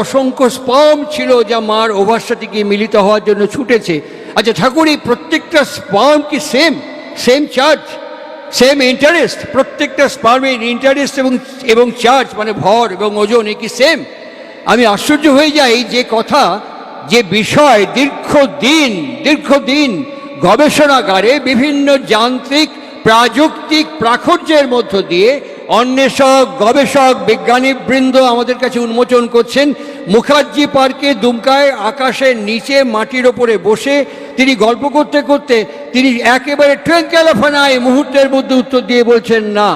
অসংখ্য স্পার্ম ছিল যা মার ওভার সাথে গিয়ে মিলিত হওয়ার জন্য ছুটেছে। আচ্ছা ঠাকুর, এই প্রত্যেকটা স্পার্ম কি সেম চার্জ, সেম ইন্টারেস্ট? প্রত্যেকটা স্পার্মের ইন্টারেস্ট এবং চার্জ মানে ভর এবং ওজন কি সেম? আমি আশ্চর্য হয়ে যাই যে কথা, যে বিষয় দীর্ঘদিন গবেষণাগারে বিভিন্ন যান্ত্রিক প্রাযুক্তিক প্রাচুর্যের মধ্য দিয়ে অন্বেষক গবেষক বিজ্ঞানীবৃন্দ আমাদের কাছে উন্মোচন করছেন। মুখার্জি পার্কে দুমকায় আকাশের নিচে মাটির ওপরে বসে তিনি গল্প করতে করতে তিনি একেবারে টুইঙ্কেল অফ অ্যান আই মুহূর্তের মধ্যে উত্তর দিয়ে বলছেন না।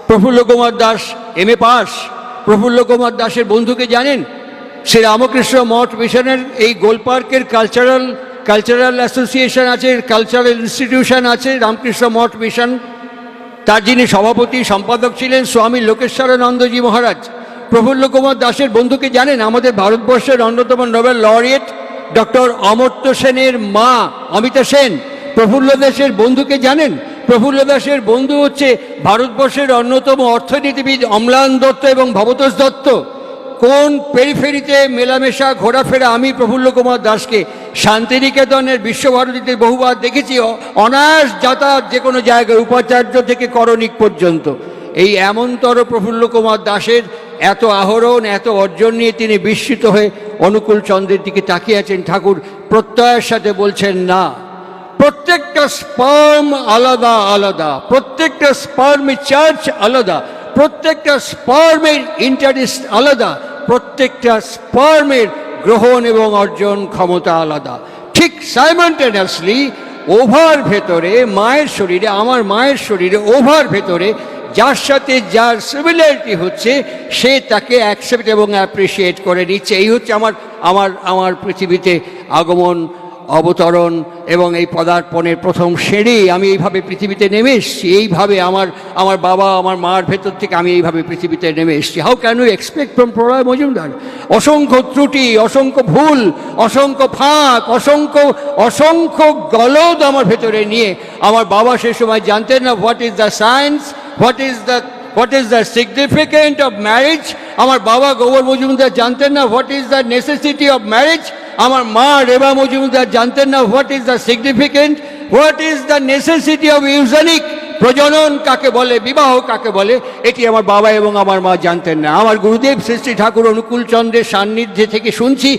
Prafulla Kumar Das MA pass. প্রফুল্ল কুমার দাসের বন্ধুকে জানেন? শ্রী রামকৃষ্ণ মঠ মিশনের এই গোলপার্কের কালচারাল অ্যাসোসিয়েশন আছে, কালচারাল ইনস্টিটিউশন আছে রামকৃষ্ণ মঠ মিশন, তার যিনি সভাপতি সম্পাদক ছিলেন স্বামী লোকেশ্বরানন্দজি মহারাজ। প্রফুল্ল কুমার দাসের বন্ধুকে জানেন? আমাদের ভারতবর্ষের অন্যতম নোবেল লরিয়েট ডক্টর অমর্ত্য সেনের মা অমিতা সেন। প্রফুল্ল দাসের বন্ধুকে জানেন? প্রফুল্ল দাসের বন্ধু হচ্ছে ভারতবর্ষের অন্যতম অর্থনীতিবিদ অম্লান দত্ত এবং ভবতোষ দত্ত। কোন পেরিফেরিতে মেলামেশা ঘোরাফেরা! আমি প্রফুল্ল কুমার দাসকে শান্তিনিকেতনের বিশ্বভারতীতে বহুবার দেখেছি, অনায়াস যাতায়াত যে কোনো জায়গায়, উপাচার্য থেকে করণিক পর্যন্ত। এই এমনতর প্রফুল্ল কুমার দাসের এত আহরণ, এত অর্জন নিয়ে তিনি বিস্মিত হয়ে অনুকূল চন্দ্রের দিকে তাকিয়ে আছেন। ঠাকুর প্রত্যয়ের সাথে বলছেন না, প্রত্যেকটা স্পার্ম আলাদা আলাদা, প্রত্যেকটা স্পার্মের চার্জ আলাদা, প্রত্যেকটা স্পার্মের ইন্টারেস্ট আলাদা, প্রত্যেকটা স্পার্মের গ্রহণ এবং অর্জন ক্ষমতা আলাদা। ঠিক সাইমালটেনিয়াসলি ওভার ভেতরে মায়ের শরীরে, আমার মায়ের শরীরে ওভার ভেতরে যার সাথে যার সিমিলারিটি হচ্ছে সে তাকে অ্যাকসেপ্ট এবং অ্যাপ্রিসিয়েট করে নিচ্ছে। এই হচ্ছে আমার পৃথিবীতে আগমন, অবতরণ এবং এই পদার্পণের প্রথম সিঁড়ি। আমি এইভাবে পৃথিবীতে নেমে এসেছি, এইভাবে আমার বাবা আমার মার ভেতর থেকে আমি এইভাবে পৃথিবীতে নেমে এসেছি। How can you expect from Pralay Majumdar? অসংখ্য ত্রুটি, অসংখ্য ভুল, অসংখ্য ফাঁক, অসংখ্য গলদ আমার ভেতরে নিয়ে আমার বাবা সে সময় জানতেন না what is the science, what is the significant of marriage. আমার বাবা গোবর মজুমদার জানতেন না what is the necessity of marriage. আমার মা রেবা মজুমদার জানতেন না what is the significant, what is the necessity of eugenic. প্রজনন কাকে বলে, বিবাহ কাকে বলে, এটি আমার বাবা এবং আমার মা জানতেন না। আমার গুরুদেব শ্রী শ্রী ঠাকুর অনুকূল চন্দ্রের সান্নিধ্যে থেকে শুনছি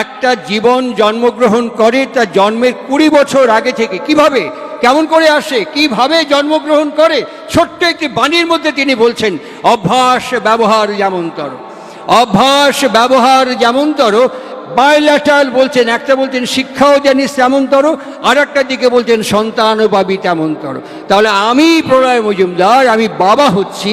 একটা জীবন জন্মগ্রহণ করে তার জন্মের 20 বছর আগে থেকে। কিভাবে, কেমন করে আসে, কিভাবে জন্মগ্রহণ করে, ছোট্ট একটি বাণীর মধ্যে তিনি বলছেন অভ্যাস ব্যবহার যেমনতর, অভ্যাস ব্যবহার যেমনতর। বাইল্যাটারাল বলছেন, একটা বলছেন শিক্ষাও জানিস তেমনতর, আর একটা দিকে বলছেন সন্তানও পাবি তেমনতর। তাহলে আমি প্রলয় মজুমদার, আমি বাবা হচ্ছি,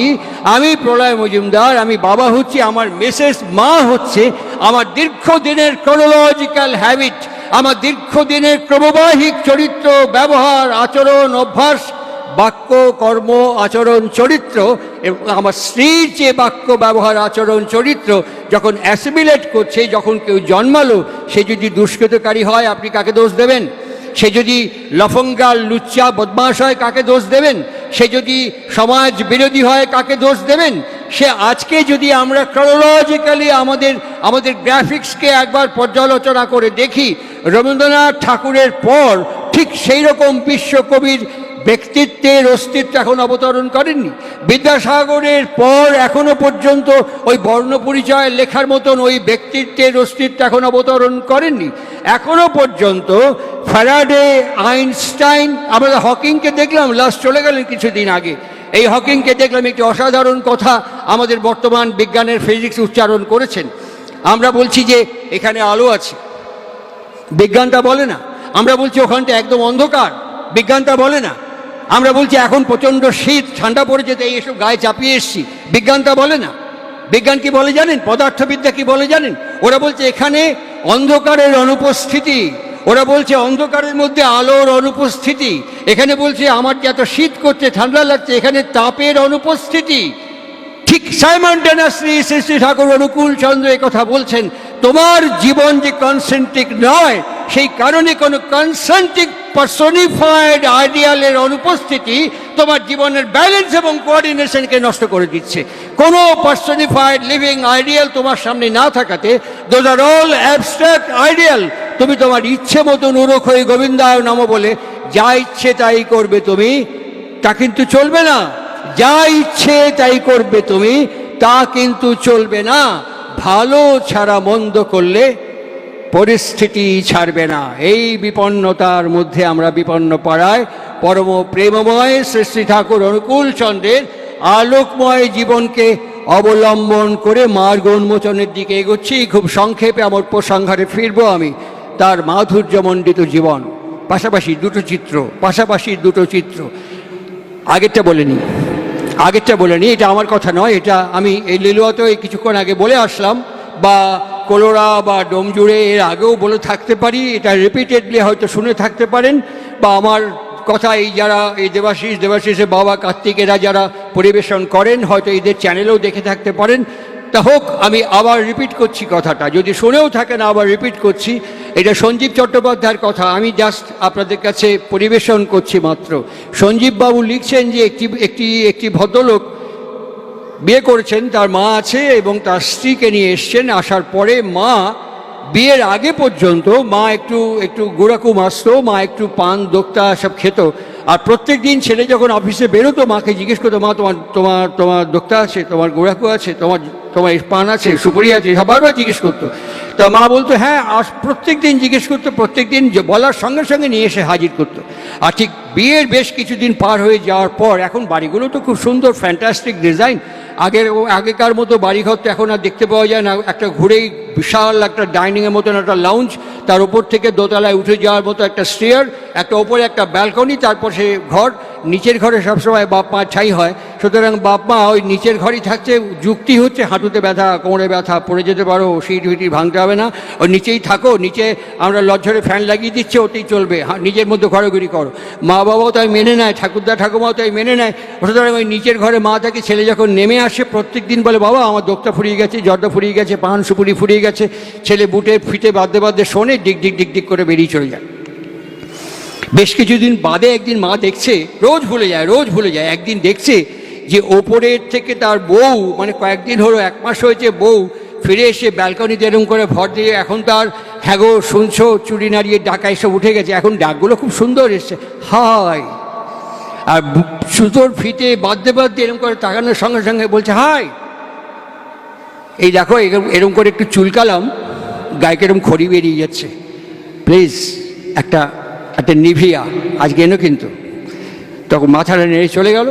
আমি প্রলয় মজুমদার, আমি বাবা হচ্ছি, আমার মিসেস মা হচ্ছে আমার দীর্ঘদিনের ক্রোনোলজিক্যাল হ্যাবিট, আমার দীর্ঘদিনের ক্রমবাহিক চরিত্র, ব্যবহার, আচরণ, অভ্যাস, বাক্য, কর্ম, আচরণ, চরিত্র। এবং আমার স্ত্রীর যে বাক্য, ব্যবহার, আচরণ, চরিত্র যখন অ্যাসিমিলেট করছে, যখন কেউ জন্মালো সে যদি দুষ্কৃতকারী হয় আপনি কাকে দোষ দেবেন? সে যদি লফঙ্গা লুচ্চা বদমাশ হয় কাকে দোষ দেবেন? সে যদি সমাজ বিরোধী হয় কাকে দোষ দেবেন? সে আজকে যদি আমরা ক্রোনোলজিক্যালি আমাদের গ্রাফিক্সকে একবার পর্যালোচনা করে দেখি, রবীন্দ্রনাথ ঠাকুরের পর ঠিক সেই রকম বিশ্বকবির ব্যক্তিত্বের অস্তিত্ব এখন অবতরণ করেননি। বিদ্যাসাগরের পর এখনো পর্যন্ত ওই বর্ণপরিচয় লেখার মতন ওই ব্যক্তিত্বের অস্তিত্ব এখন অবতরণ করেননি। এখনো পর্যন্ত ফ্যারাডে, আইনস্টাইন, আমরা হকিংকে দেখলাম, লাস্ট চলে গেলেন কিছুদিন আগে। এই হকিংকে দেখলাম একটি অসাধারণ কথা আমাদের বর্তমান বিজ্ঞানের ফিজিক্স উচ্চারণ করেছেন। আমরা বলছি যে এখানে আলো আছে, বিজ্ঞানটা বলে না। আমরা বলছি ওখানটা একদম অন্ধকার, বিজ্ঞানটা বলে না। আমরা বলছি এখন প্রচণ্ড শীত, ঠান্ডা পড়েছে, তাই এসব গায়ে চাপিয়ে এসছি, বিজ্ঞানটা বলে না। বিজ্ঞান কি বলে জানেন? পদার্থবিদ্যা কি বলে জানেন? ওরা বলছে এখানে অন্ধকারের অনুপস্থিতি, ওরা বলছে অন্ধকারের মধ্যে আলোর অনুপস্থিতি। এখানে বলছে আমার যে এত শীত করছে, ঠান্ডা লাগছে, এখানে তাপের অনুপস্থিতি। ঠিক সাইমালটেনিয়াসলি শ্রী শ্রী ঠাকুর অনুকূল চন্দ্র এই কথা বলছেন, তোমার জীবন যে কনসেন্ট্রিক নয়, সেই কারণে কোনো কনসেন্ট্রিক পার্সনিফাইড আইডিয়ালের অনুপস্থিতি তোমার জীবনের ব্যালেন্স এবং কোঅর্ডিনেশনকে নষ্ট করে দিচ্ছে। কোনো পার্সনিফাইড লিভিং আইডিয়াল তোমার সামনে না থাকাতে, those are all abstract ideal. তুমি তোমার ইচ্ছে মতন উরখ হয়ে গোবিন্দায় নমঃ বলে যা ইচ্ছে তাই করবে তুমি, তা কিন্তু চলবে না। যা ইচ্ছে তাই করবে তুমি, তা কিন্তু চলবে না। ভালো ছাড়া মন্দ করলে পরিস্থিতি ছাড়বে না। এই বিপন্নতার মধ্যে আমরা বিপন্ন পাড়ায় পরম প্রেমময় শ্রী শ্রী ঠাকুর অনুকূল চন্দ্রের আলোকময় জীবনকে অবলম্বন করে মার্গ উন্মোচনের দিকে এগোচ্ছি। খুব সংক্ষেপে আমার উপসংহারে ফিরবো আমি। তার মাধুর্যমণ্ডিত জীবন, পাশাপাশি দুটো চিত্র। আগেরটা বলে নি, এটা আমার কথা নয়, এটা আমি এই লিলুয়াতে কিছুক্ষণ আগে বলে আসলাম, বা কলোরা বা ডোমজুড়ে এর আগেও বলে থাকতে পারি। এটা রিপিটেডলি হয়তো শুনে থাকতে পারেন, বা আমার কথা এই যারা এই দেবাশিসের বাবা কার্তিক এরা যারা পরিবেশন করেন হয়তো এদের চ্যানেলেও দেখে থাকতে পারেন। তা হোক, আমি আবার রিপিট করছি কথাটা, যদি শুনেও থাকেন আবার রিপিট করছি। এটা সঞ্জীব চট্টোপাধ্যায়ের কথা, আমি জাস্ট আপনাদের কাছে পরিবেশন করছি মাত্র। সঞ্জীব বাবু লিখছেন যে একটি ভদ্রলোক বিয়ে করেছেন, তার মা আছে এবং তার স্ত্রীকে নিয়ে এসছেন। আসার পরে মা, বিয়ের আগে পর্যন্ত মা একটু গোড়াকু মাসত, মা একটু পান দোক্তা সব খেত। আর প্রত্যেক দিন ছেলে যখন অফিসে বেরোতো মাকে জিজ্ঞেস করতো, মা তোমার দোক্তা আছে, তোমার গোড়াকু আছে, তোমার পান আছে, সুপুরি আছে, বারবার জিজ্ঞেস করতো। তা মা বলতো হ্যাঁ। আর প্রত্যেক দিন জিজ্ঞেস করতো, প্রত্যেক দিন বলার সঙ্গে সঙ্গে নিয়ে এসে হাজির করতো। আর ঠিক বিয়ের বেশ কিছুদিন পার হয়ে যাওয়ার পর, এখন বাড়িগুলো তো খুব সুন্দর, ফ্যান্টাস্টিক ডিজাইন। আগেকার মতো বাড়িঘর তো এখন আর দেখতে পাওয়া যায় না। একটা ঘুরেই বিশাল একটা ডাইনিংয়ের মতন একটা লাউঞ্জ, তার ওপর থেকে দোতলায় উঠে যাওয়ার মতো একটা স্টেয়ার, একটা ওপরে একটা ব্যালকনি, তারপর সে ঘর। নিচের ঘরে সবসময় বাপ মা ঠাঁই হয়, সুতরাং বাপ মা ওই নিচের ঘরই থাকছে। যুক্তি হচ্ছে হাঁটুতে ব্যথা, কোমরে ব্যথা, পড়ে যেতে পারো, সিট ভিটি ভাঙতে হবে না, ওই নিচেই থাকো, নিচে আমরা লজ্জরে ফ্যান লাগিয়ে দিচ্ছে, ওতেই চলবে, নিজের মধ্যে ঘোরাঘুরি করো। মা বাবাও তাই মেনে নেয়, ঠাকুরদা ঠাকুমাও তাই মেনে নেয়। সুতরাং ওই নিচের ঘরে মা থাকে। ছেলে যখন নেমে আসে প্রত্যেক দিন বলে, বাবা আমার দোক্তা ফুরিয়ে গেছে, জর্দা ফুরিয়ে গেছে, পান সুপুরি ফুরিয়ে গেছে। ছেলে বুটে ফিটে বাদ্যে শোনে, ডিক ডিক ডিক ডিক করে বেরিয়ে চলে যায়। বেশ কিছুদিন বাদে একদিন মা দেখছে, রোজ ভুলে যায়, একদিন দেখছে যে ওপরের থেকে তার বউ, মানে কয়েকদিন হলো, 1 মাস হয়েছে, বউ ফিরে এসে ব্যালকনিতে এরকম করে ভর দিয়ে, এখন তার হ্যাগো শুনছো চুরি নাড়িয়ে ডাকা এসব উঠে গেছে, এখন ডাকগুলো খুব সুন্দর এসছে, হাই। আর সুতোর ফিতে বাদ্যে এরকম করে তাকানোর সঙ্গে সঙ্গে বলছে, হাই, এই দেখো এরকম করে একটু চুলকালাম, গায়ে এরকম খড়ি বেরিয়ে যাচ্ছে, প্লিজ একটা নিভিয়া আজকে এনো কিন্তু। তখন মাথাটা নেড়ে চলে গেল।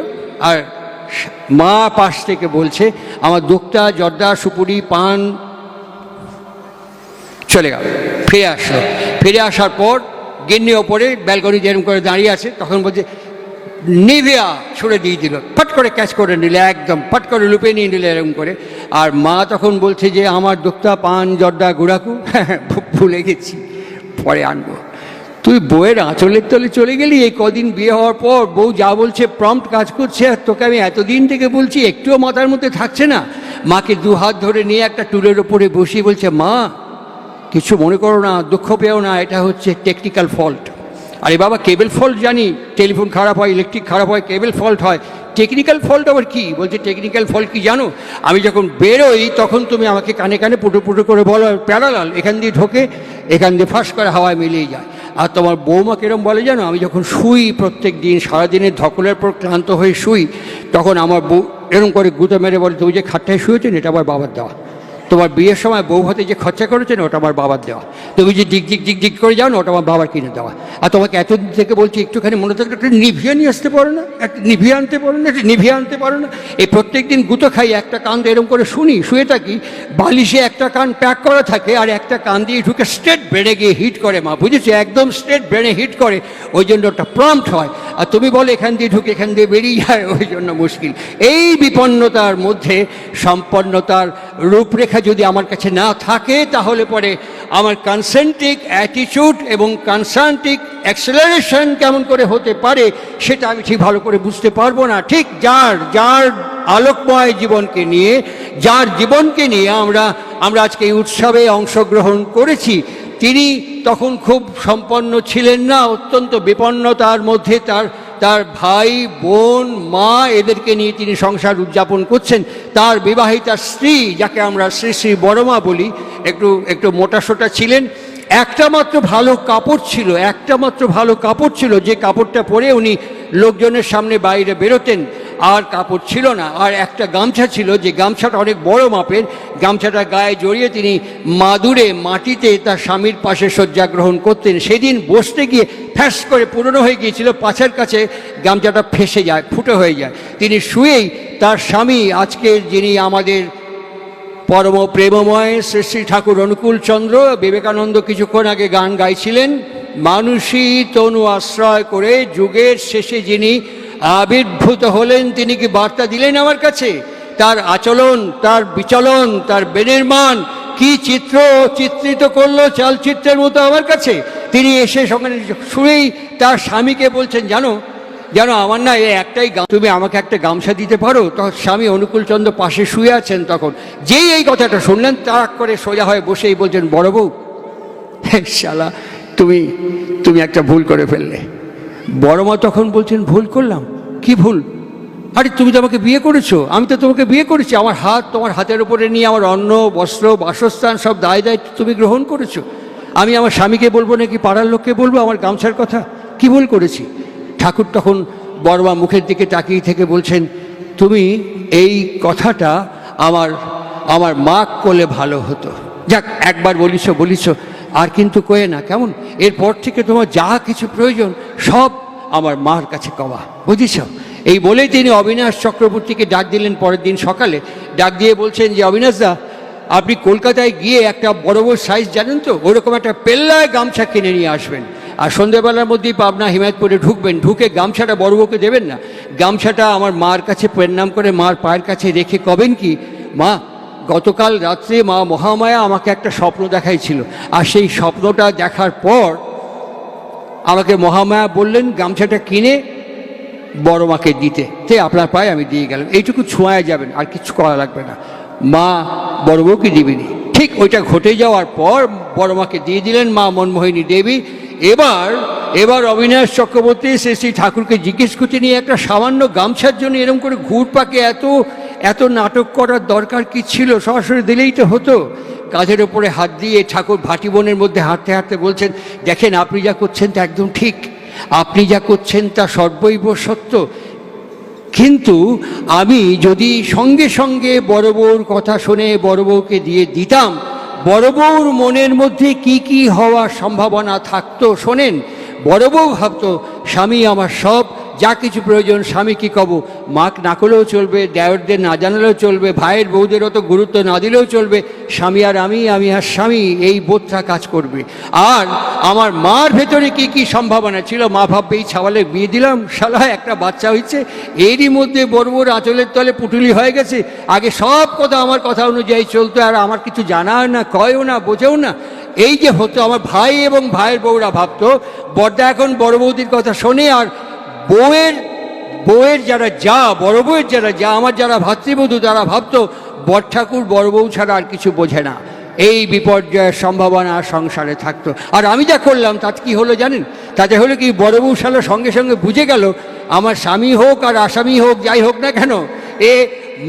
আর মা পাশ থেকে বলছে, আমার দোক্তা জর্দা সুপুরি পান চলে গেল। ফিরে আসার পর গিন্নি ওপরে ব্যালকনি যেরকম করে দাঁড়িয়ে আছে, তখন বলছে নিভিয়া ছুড়ে দিয়ে দিল, ফট করে ক্যাচ করে নিলে, একদম ফট করে লুপে নিয়ে নিলে এরকম করে। আর মা তখন বলছে যে আমার দোক্তা পান জর্দা গুড়াকু ভুলে গেছি, পরে আনবো। তুই বউয়ের আঁচলের তলে চলে গেলি, এই কদিন বিয়ে হওয়ার পর বউ যা বলছে প্রম্পট কাজ করছে, আর তোকে আমি এতদিন থেকে বলছি, একটুও মাথার মধ্যে থাকছে না। মাকে 2 হাত ধরে নিয়ে একটা টুলের ওপরে বসিয়ে বলছে, মা কিছু মনে করো না, দুঃখ পেও না, এটা হচ্ছে টেকনিক্যাল ফল্ট। আরে বাবা, কেবল ফল্ট জানি, টেলিফোন খারাপ হয়, ইলেকট্রিক খারাপ হয়, কেবল ফল্ট হয়, টেকনিক্যাল ফল্ট আবার কি? বলছে টেকনিক্যাল ফল্ট কি জানো, আমি যখন বেরোই তখন তুমি আমাকে কানে কানে পুটো পুটো করে বলো প্যারালাল, এখান দিয়ে ঢোকে, এখান দিয়ে ফাঁস করে হাওয়ায় মিলিয়ে যায়। আর তোমার বৌমা কিরম বলে জানো, আমি যখন শুই প্রত্যেক দিন সারাদিনের ধকলের পর ক্লান্ত হয়ে শুই, তখন আমার বউ এরকম করে গুঁতো মেরে বলে, তুমি যে খাটটায় শুয়েছেন এটা আমার বাবার দেওয়া, তোমার বিয়ের সময় বউ হাতে যে খরচা করেছেন ওটা আমার বাবার দেওয়া, তুমি যে দিক দিক দিক দিক করে যাও না ওটা আমার বাবার কিনে দেওয়া। আর তোমাকে এতদিন থেকে বলছি একটুখানি মনে থাকলে একটা নিভিয়া নিয়ে আসতে পারো না, একটা নিভিয়া আনতে পারো না। এই প্রত্যেক দিন গুঁতো খাই, একটা কান এরকম করে শুয়ে থাকি, বালিশে একটা কান প্যাক করা থাকে আর একটা কান দিয়ে ঢুকে স্ট্রেট ব্রেনে গিয়ে হিট করে, মা বুঝেছি, একদম স্ট্রেট ব্রেনে হিট করে, ওই জন্য ওটা প্রম্পট হয়। আর তুমি বলো এখান দিয়ে ঢুকে এখান দিয়ে বেরিয়ে যায়, ওই জন্য মুশকিল। এই বিপন্নতার মধ্যে সম্পন্নতার রূপরেখা যদি আমার কাছে না থাকে, তাহলে পরে আমার কনসেন্ট্রিক অ্যাটিটিউড এবং কনসান্ট্রিক অ্যাক্সেলারেশন কেমন করে হতে পারে সেটা আমি ঠিক ভালো করে বুঝতে পারবো না। ঠিক যার আলোকময় জীবনকে নিয়ে, যার জীবনকে নিয়ে আমরা আজকে এই উৎসবে অংশগ্রহণ করেছি, তিনি তখন খুব সম্পন্ন ছিলেন না, অত্যন্ত বিপন্নতার মধ্যে তার ভাই বোন মা এদেরকে নিয়ে তিনি সংসার উদযাপন করছেন। তার বিবাহিতা স্ত্রী, যাকে আমরা শ্রী শ্রী বড়মা বলি, একটু মোটাসোটা ছিলেন। একটা মাত্র ভালো কাপড় ছিল, একটা মাত্র ভালো কাপড় ছিল, যে কাপড়টা পরে উনি লোকজনের সামনে বাইরে বেরোতেন। আর কাপড় ছিল না। আর একটা গামছা ছিল, যে গামছাটা অনেক বড় মাপের। গামছাটা গায়ে জড়িয়ে তিনি মাদুরে মাটিতে তার স্বামীর পাশে শয্যা গ্রহণ করতেন। সেদিন বসতে গিয়ে ফ্যাস করে পুরনো হয়ে গিয়েছিল, পাছের কাছে গামছাটা ফেসে যায়, ফুটো হয়ে যায়। তিনি শুয়েই তার স্বামী, আজকের যিনি আমাদের পরম প্রেমময় শ্রী শ্রী ঠাকুর অনুকূল চন্দ্র বিবেকানন্দ কিছুক্ষণ আগে গান গাইছিলেন, মানুষই তনু আশ্রয় করে যুগের শেষে যিনি আবির্ভূত হলেন, তিনি কি বার্তা দিলেন আমার কাছে? তার আচরণ, তার বিচলন, তার বেনির্মাণ কি চিত্রিত করলো চালচিত্রের মতো আমার কাছে। তিনি এসে সঙ্গে শুনেই তার স্বামীকে বলছেন, জানো আমার না এই একটাই, তুমি আমাকে একটা গামছা দিতে পারো? তখন স্বামী অনুকূলচন্দ্র পাশে শুয়ে আছেন। তখন যেই এই কথাটা শুনলেন, তাক করে সোজা হয়ে বসেই বলছেন, বড় বউ, শালা তুমি একটা ভুল করে ফেললে। বড় মা তখন বলছেন, ভুল করলাম? কি ভুল? আরে তুমি তো আমাকে বিয়ে করেছো, আমি তো তোমাকে বিয়ে করেছি, আমার হাত তোমার হাতের উপরে নিয়ে আমার অন্ন বস্ত্র বাসস্থান সব দায়িত্ব তুমি গ্রহণ করেছো। আমি আমার স্বামীকে বলবো নাকি পাড়ার লোককে বলবো আমার গামছার কথা? কি ভুল করেছি? ঠাকুর তখন বড়মা মুখের দিকে তাকিয়ে থেকে বলছেন, তুমি এই কথাটা আমার মা করলে ভালো হতো। যাক, একবার বলিছ, আর কিন্তু কয়ে না, কেমন? এরপর থেকে তোমার যা কিছু প্রয়োজন সব আমার মার কাছে কওয়া, বুঝেছ? এই বলেই তিনি অবিনাশ চক্রবর্তীকে ডাক দিলেন পরের দিন সকালে। ডাক দিয়ে বলছেন যে, অবিনাশদা, আপনি কলকাতায় গিয়ে একটা বড় সাইজ জানেন তো, ওরকম একটা পেল্লায় গামছা কিনে নিয়ে আসবেন। আর সন্ধ্যেবেলার মধ্যেই পাবনা হিমায়তপুরে ঢুকবেন, ঢুকে গামছাটা বড় বউকে দেবেন না, গামছাটা আমার মার কাছে প্রণাম করে মার পায়ের কাছে রেখে কবেন কি, মা, গতকাল রাত্রে মা মহামায়া আমাকে একটা স্বপ্ন দেখাইছিল, আর সেই স্বপ্নটা দেখার পর আমাকে মহামায়া বললেন গামছাটা কিনে বড় মাকে দিতে, তে আপনার পায়ে আমি দিয়ে গেলাম, এইটুকু ছোঁয়া যাবেন, আর কিছু করা লাগবে না। মা বড় বউকে দিবেনি। ঠিক ওইটা ঘটে যাওয়ার পর বড় মাকে দিয়ে দিলেন মা মনমোহিনী দেবী। এবার অবিনাশ চক্রবর্তী শ্রী ঠাকুরকে জিজ্ঞেস করতে নিয়ে, একটা সামান্য গামছার জন্য এরকম করে ঘুর পাকে এত নাটক করার দরকার কি ছিল? সরাসরি দিলেই তো হতো। কাঁধের ওপরে হাত দিয়ে ঠাকুর ভাটিবনের মধ্যে হাঁটতে হাঁটতে বলছেন, দেখেন আপনি যা করছেন তা একদম ঠিক, আপনি যা করছেন তা সর্বৈব সত্য, কিন্তু আমি যদি সঙ্গে সঙ্গে বড় বউর কথা শুনে বড় বউকে দিয়ে দিতাম, বড় বউর মনের মধ্যে কি কি হওয়ার সম্ভাবনা থাকতো শোনেন। বড় বউ ভাবতো, স্বামী আমার সব, যা কিছু প্রয়োজন স্বামী কি কব, মাক না করলেও চলবে, দেওরদের না জানালেও চলবে, ভাইয়ের বউদের অত গুরুত্ব না দিলেও চলবে, স্বামী আর আমি আর স্বামী, এই বোধটা কাজ করবে। আর আমার মার ভেতরে কি কি সম্ভাবনা ছিল, মা ভাববে এই ছাওয়ালে বিয়ে দিলাম, শালা একটা বাচ্চা হয়েছে, এরই মধ্যে বড় বউর আঁচলের তলে পুটুলি হয়ে গেছে, আগে সব কথা আমার কথা অনুযায়ী চলতো, আর আমার কিছু জানাও না, কয়ও না, বোঝেও না। এই যে হতো, আমার ভাই এবং ভাইয়ের বউরা ভাবতো বড়দা এখন বড় বৌদির কথা শোনে, আর বউয়ের যারা যা, বড় বউয়ের যারা যা, আমার যারা ভাতৃবধূ, তারা ভাবতো বড় ঠাকুর বড় বউ ছাড়া আর কিছু বোঝে না। এই বিপর্যয়ের সম্ভাবনা সংসারে থাকতো। আর আমি যা করলাম তাতে কি হলো জানেন? তাতে হলো কি, বড় বউ শালা সঙ্গে সঙ্গে বুঝে গেল আমার স্বামী হোক আর আসামি হোক, যাই হোক না কেন, এ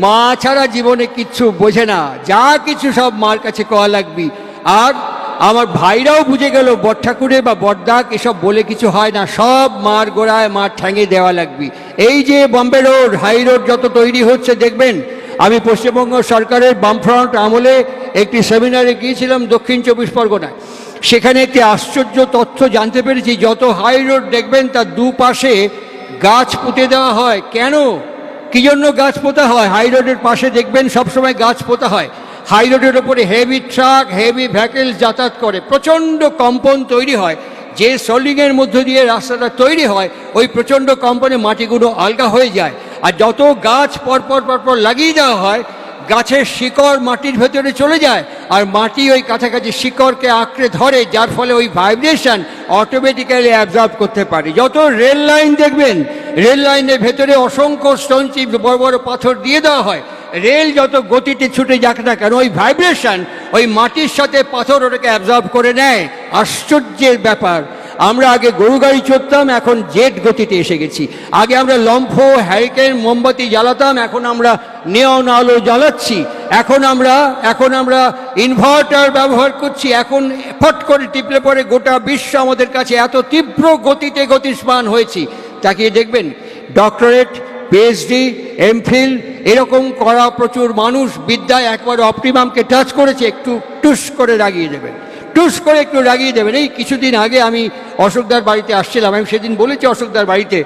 মা ছাড়া জীবনে কিচ্ছু বোঝে না, যা কিছু সব মার কাছে কওয়া লাগবি। আর আমার ভাইরাও বুঝে গেল বড় ঠাকুরে বা বড়দাক এসব বলে কিছু হয় না, সব মার গোড়ায় মার ঠ্যাঙে দেওয়া লাগবি। এই যে বম্বে রোড, হাই রোড যত তৈরি হচ্ছে দেখবেন, আমি পশ্চিমবঙ্গ সরকারের বামফ্রন্ট আমলে একটি সেমিনারে গিয়েছিলাম দক্ষিণ 24 পরগনায়। সেখানে একটি আশ্চর্য তথ্য জানতে পেরেছি, যত হাই রোড দেখবেন তার দুপাশে গাছ পুঁতে দেওয়া হয়। কেন, কী জন্য গাছ পোতা হয়? হাই রোডের পাশে দেখবেন সবসময় গাছ পোতা হয়। হাই রোডের ওপরে হেভি ট্রাক, হেভি ভেহিকেলস যাতায়াত করে, প্রচণ্ড কম্পন তৈরি হয়। যে সোলিংয়ের মধ্য দিয়ে রাস্তাটা তৈরি হয়, ওই প্রচণ্ড কম্পনে মাটিগুলো আলগা হয়ে যায়। আর যত গাছ পরপর লাগিয়ে দেওয়া হয়, গাছের শিকড় মাটির ভেতরে চলে যায়, আর মাটি ওই কাছাকাছি শিকড়কে আঁকড়ে ধরে, যার ফলে ওই ভাইব্রেশন অটোমেটিক্যালি অ্যাবজর্ব করতে পারে। যত রেল লাইন দেখবেন, রেল লাইনের ভেতরে অসংখ্য স্টোনচিপ বড় বড় পাথর দিয়ে দেওয়া হয়, রেল যত গতিতে ছুটে যাক না কেন, ওই ভাইব্রেশন ওই মাটির সাথে পাথর ওটাকে অ্যাবজর্ব করে নেয়। আশ্চর্যের ব্যাপার। আমরা আগে গরু গাড়ি চড়তাম, এখন জেট গতিতে এসে গেছি। আগে আমরা লম্ফ, হ্যারিকেন, মোমবাতি জ্বালাতাম, এখন আমরা নিয়ন আলো জ্বালাচ্ছি। এখন আমরা ইনভার্টার ব্যবহার করছি। এখন ফট করে টিপলে পরে গোটা বিশ্ব আমাদের কাছে এত তীব্র গতিতে গতিস্মান হয়েছি। তাকিয়ে দেখবেন, ডক্টরেট, পিএইচডি, এমফিল এরকম করা প্রচুর মানুষ বিদ্যায় একবার অপটিমামকে টাচ করেছে, একটু টুস করে রাগিয়ে দেবেন, টুস করে একটু রাগিয়ে দেবেন। এই কিছুদিন আগে আমি অশোকদার বাড়িতে আসছিলাম, আমি সেদিন বলেছি অশোকদার বাড়িতে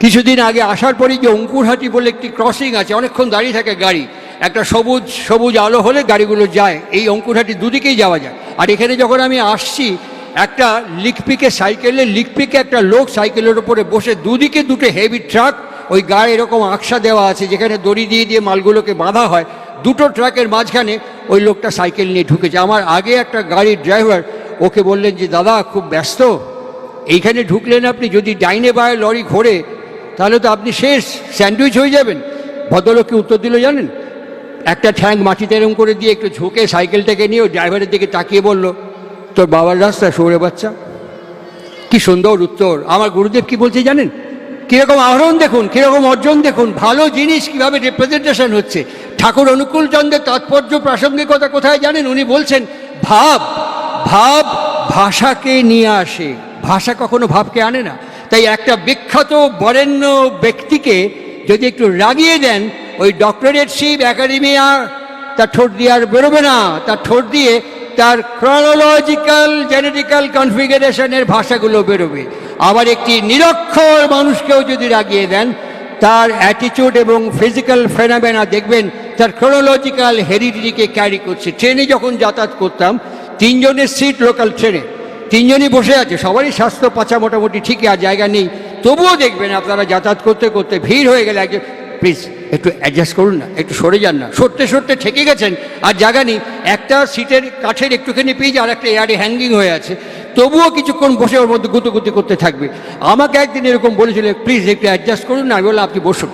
কিছুদিন আগে আসার পরেই যে অঙ্কুরহাটি বলে একটি ক্রসিং আছে, অনেকক্ষণ দাঁড়িয়ে থাকে গাড়ি, একটা সবুজ আলো হলে গাড়িগুলো যায়, এই অঙ্কুরহাটি দুদিকেই যাওয়া যায়। আর এখানে যখন আমি আসছি, একটা লিকপিকে একটা লোক সাইকেলের উপরে বসে, দুদিকে দুটো হেভি ট্রাক, ওই গায়ে এরকম আকশা দেওয়া আছে যেখানে দড়ি দিয়ে মালগুলোকে বাঁধা হয়, দুটো ট্রাকের মাঝখানে ওই লোকটা সাইকেল নিয়ে ঢুকেছে। আমার আগে একটা গাড়ির ড্রাইভার ওকে বললেন যে দাদা খুব ব্যস্ত, এইখানে ঢুকলেন আপনি, যদি ডাইনে বায়ে লরি ঘোরে তাহলে তো আপনি শেষ, স্যান্ডউইচ হয়ে যাবেন। ভদ্রলোককে উত্তর দিল জানেন, একটা ঠ্যাং মাটিতে এরম করে দিয়ে একটু ঝুঁকে সাইকেলটাকে নিয়ে ওই ড্রাইভারের দিকে তাকিয়ে বলল, তোর বাবার রাস্তা সৌরে বাচ্চা। কি সুন্দর উত্তর। আমার গুরুদেব কি বলছে জানেন, কীরকম আহরণ দেখুন, কীরকম অর্জন দেখুন, ভালো জিনিস কীভাবে রিপ্রেজেন্টেশন হচ্ছে। ঠাকুর অনুকূল চন্দ্রের তাৎপর্য প্রাসঙ্গিকতা কোথায় জানেন, উনি বলছেন ভাব ভাষাকে নিয়ে আসে, ভাষা কখনো ভাবকে আনে না। তাই একটা বিখ্যাত বরেণ্য ব্যক্তিকে যদি একটু রাগিয়ে দেন, ওই ডক্টরেটশিপ একাডেমিয়া তার ঠোঁট দিয়ে আর বেরোবে না, তার ঠোঁট দিয়ে তার ক্রনোলজিক্যাল জেনেটিক্যাল কনফিগারেশনের ভাষাগুলো বেরোবে। আবার একটি নিরক্ষর মানুষকেও যদি রাগিয়ে দেন, তার অ্যাটিটিউড এবং ফিজিক্যাল ফেনোমেনা দেখবেন তার ক্রনোলজিক্যাল হেরিডিটিকে ক্যারি করছে। ট্রেনে যখন যাতায়াত করতাম, 3 জনের সিট লোকাল ট্রেনে, 3 জনই বসে আছে, সবারই স্বাস্থ্য পাচা মোটামুটি ঠিকই, আর জায়গা নেই, তবুও দেখবেন আপনারা যাতায়াত করতে করতে ভিড় হয়ে গেলে একজন প্লিজ একটু অ্যাডজাস্ট করুন না, একটু সরে যান না, সরতে ঠেকে গেছেন আর জায়গা নেই, একটা সিটের কাঠের একটুখানি পেজ আর একটা এয়ারে হ্যাঙ্গিং হয়ে আছে, তবুও কিছুক্ষণ বসে ওর মধ্যে গুতুগুতি করতে থাকবে। আমাকে একদিন এরকম বলেছিল, প্লিজ একটু অ্যাডজাস্ট করুন না। আমি বললাম আপনি বসুন,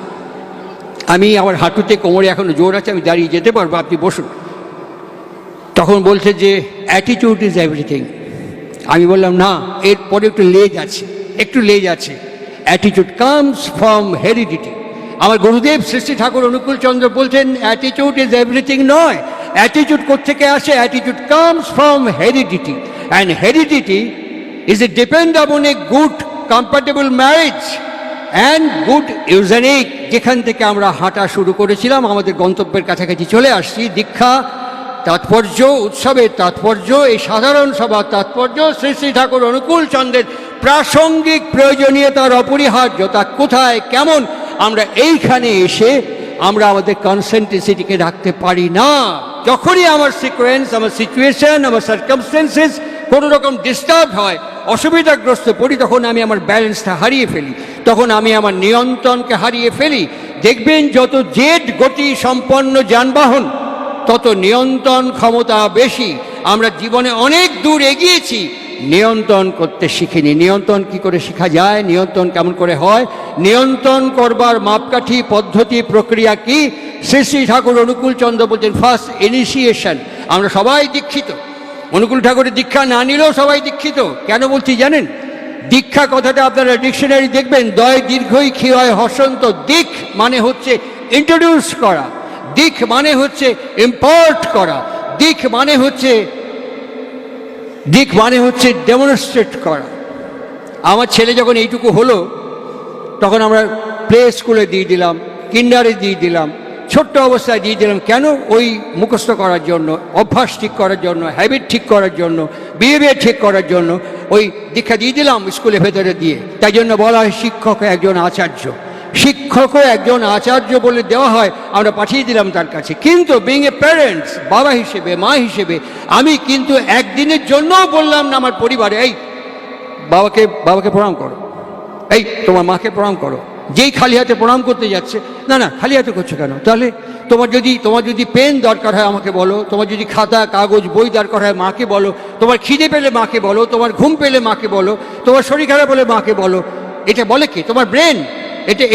আমি আমার হাঁটুতে কোমরে এখনো জোর আছে, আমি দাঁড়িয়ে যেতে পারবো, আপনি বসুন। তখন বলছে যে অ্যাটিটিউড ইজ এভরিথিং। আমি বললাম না, এরপরে একটু লেজ আছে, অ্যাটিটিউড কামস ফ্রম হেরিডিটি। আমার গুরুদেব শ্রী শ্রী ঠাকুর অনুকূল চন্দ্র বলছেন অ্যাটিটিউড ইজ এভরিথিং নয়, অ্যাটিটিউড কোত্থেকে আসে, attitude comes from heredity, and heredity is a depend upon a good compatible marriage and good eugenic. যেখান থেকে আমরা হাঁটা শুরু করেছিলাম, আমাদের গন্তব্যের কাছাকাছি চলে আসছি। দীক্ষা তাৎপর্য, উৎসবের তাৎপর্য, এই সাধারণ সভার তাৎপর্য, শ্রী শ্রী ঠাকুর অনুকূল চন্দ্রের প্রাসঙ্গিক প্রয়োজনীয়তার অপরিহার্যতা কোথায়, কেমন, আমরা এইখানে এসে আমরা আমাদের কনসেন্ট্রেসিটিকে রাখতে পারি না। যখনই আমার সিকোয়েন্স, আমার সিচুয়েশন, আমার সার্কামস্টেন্সেস কোনো রকম ডিস্টার্ব হয়, অসুবিধাগ্রস্ত পড়ি, তখন আমি আমার ব্যালেন্সটা হারিয়ে ফেলি, তখন আমি আমার নিয়ন্ত্রণকে হারিয়ে ফেলি। দেখবেন যত জেট গতি সম্পন্ন যানবাহন, তত নিয়ন্ত্রণ ক্ষমতা বেশি। আমরা জীবনে অনেক দূর এগিয়েছি, নিয়ন্ত্রণ করতে শিখিনি। নিয়ন্ত্রণ কি করে শেখা যায়, নিয়ন্ত্রণ কেমন করে হয়, নিয়ন্ত্রণ করবার মাপকাঠি, পদ্ধতি, প্রক্রিয়া কি? শ্রী শ্রী ঠাকুর অনুকূল চন্দ্র বলছেন ফার্স্ট ইনিশিয়েশন। আমরা সবাই দীক্ষিত, অনুকূল ঠাকুরের দীক্ষা না নিলেও সবাই দীক্ষিত। কেন বলছি জানেন? দীক্ষা কথাটা আপনারা ডিকশনারি দেখবেন, দয় দীর্ঘই ক্ষয় হসন্ত। দিক মানে হচ্ছে ইন্ট্রোডিউস করা, দিক মানে হচ্ছে ইম্পোর্ট করা, দিক মানে হচ্ছে ডেমনস্ট্রেট করা। আমার ছেলে যখন এইটুকু হলো, তখন আমরা প্লে স্কুলে দিয়ে দিলাম, কিন্ডারে দিয়ে দিলাম, ছোট্ট অবস্থায় দিয়ে দিলাম। কেন? ওই মুখস্থ করার জন্য, অভ্যাস ঠিক করার জন্য, হ্যাবিট ঠিক করার জন্য, বিহেভিয়ার ঠিক করার জন্য ওই দীক্ষা দিয়ে দিলাম স্কুলের ভেতরে দিয়ে। তাই জন্য বলা হয় শিক্ষক একজন আচার্য, শিক্ষকও একজন আচার্য বলে দেওয়া হয়, আমরা পাঠিয়ে দিলাম তার কাছে। কিন্তু বিং এ প্যারেন্টস, বাবা হিসেবে, মা হিসেবে, আমি কিন্তু একদিনের জন্যও বললাম না আমার পরিবারে, এই বাবাকে প্রণাম করো, এই তোমার মাকে প্রণাম করো। যেই খালি হাতে প্রণাম করতে যাচ্ছে, না খালি হাতে করছো কেন? তাহলে তোমার যদি পেন দরকার হয় আমাকে বলো, তোমার যদি খাতা কাগজ বই দরকার হয় মাকে বলো, তোমার খিদে পেলে মাকে বলো, তোমার ঘুম পেলে মাকে বলো, তোমার শরীর খারাপ হলে মাকে বলো। এটা বলে কে? তোমার ব্রেন।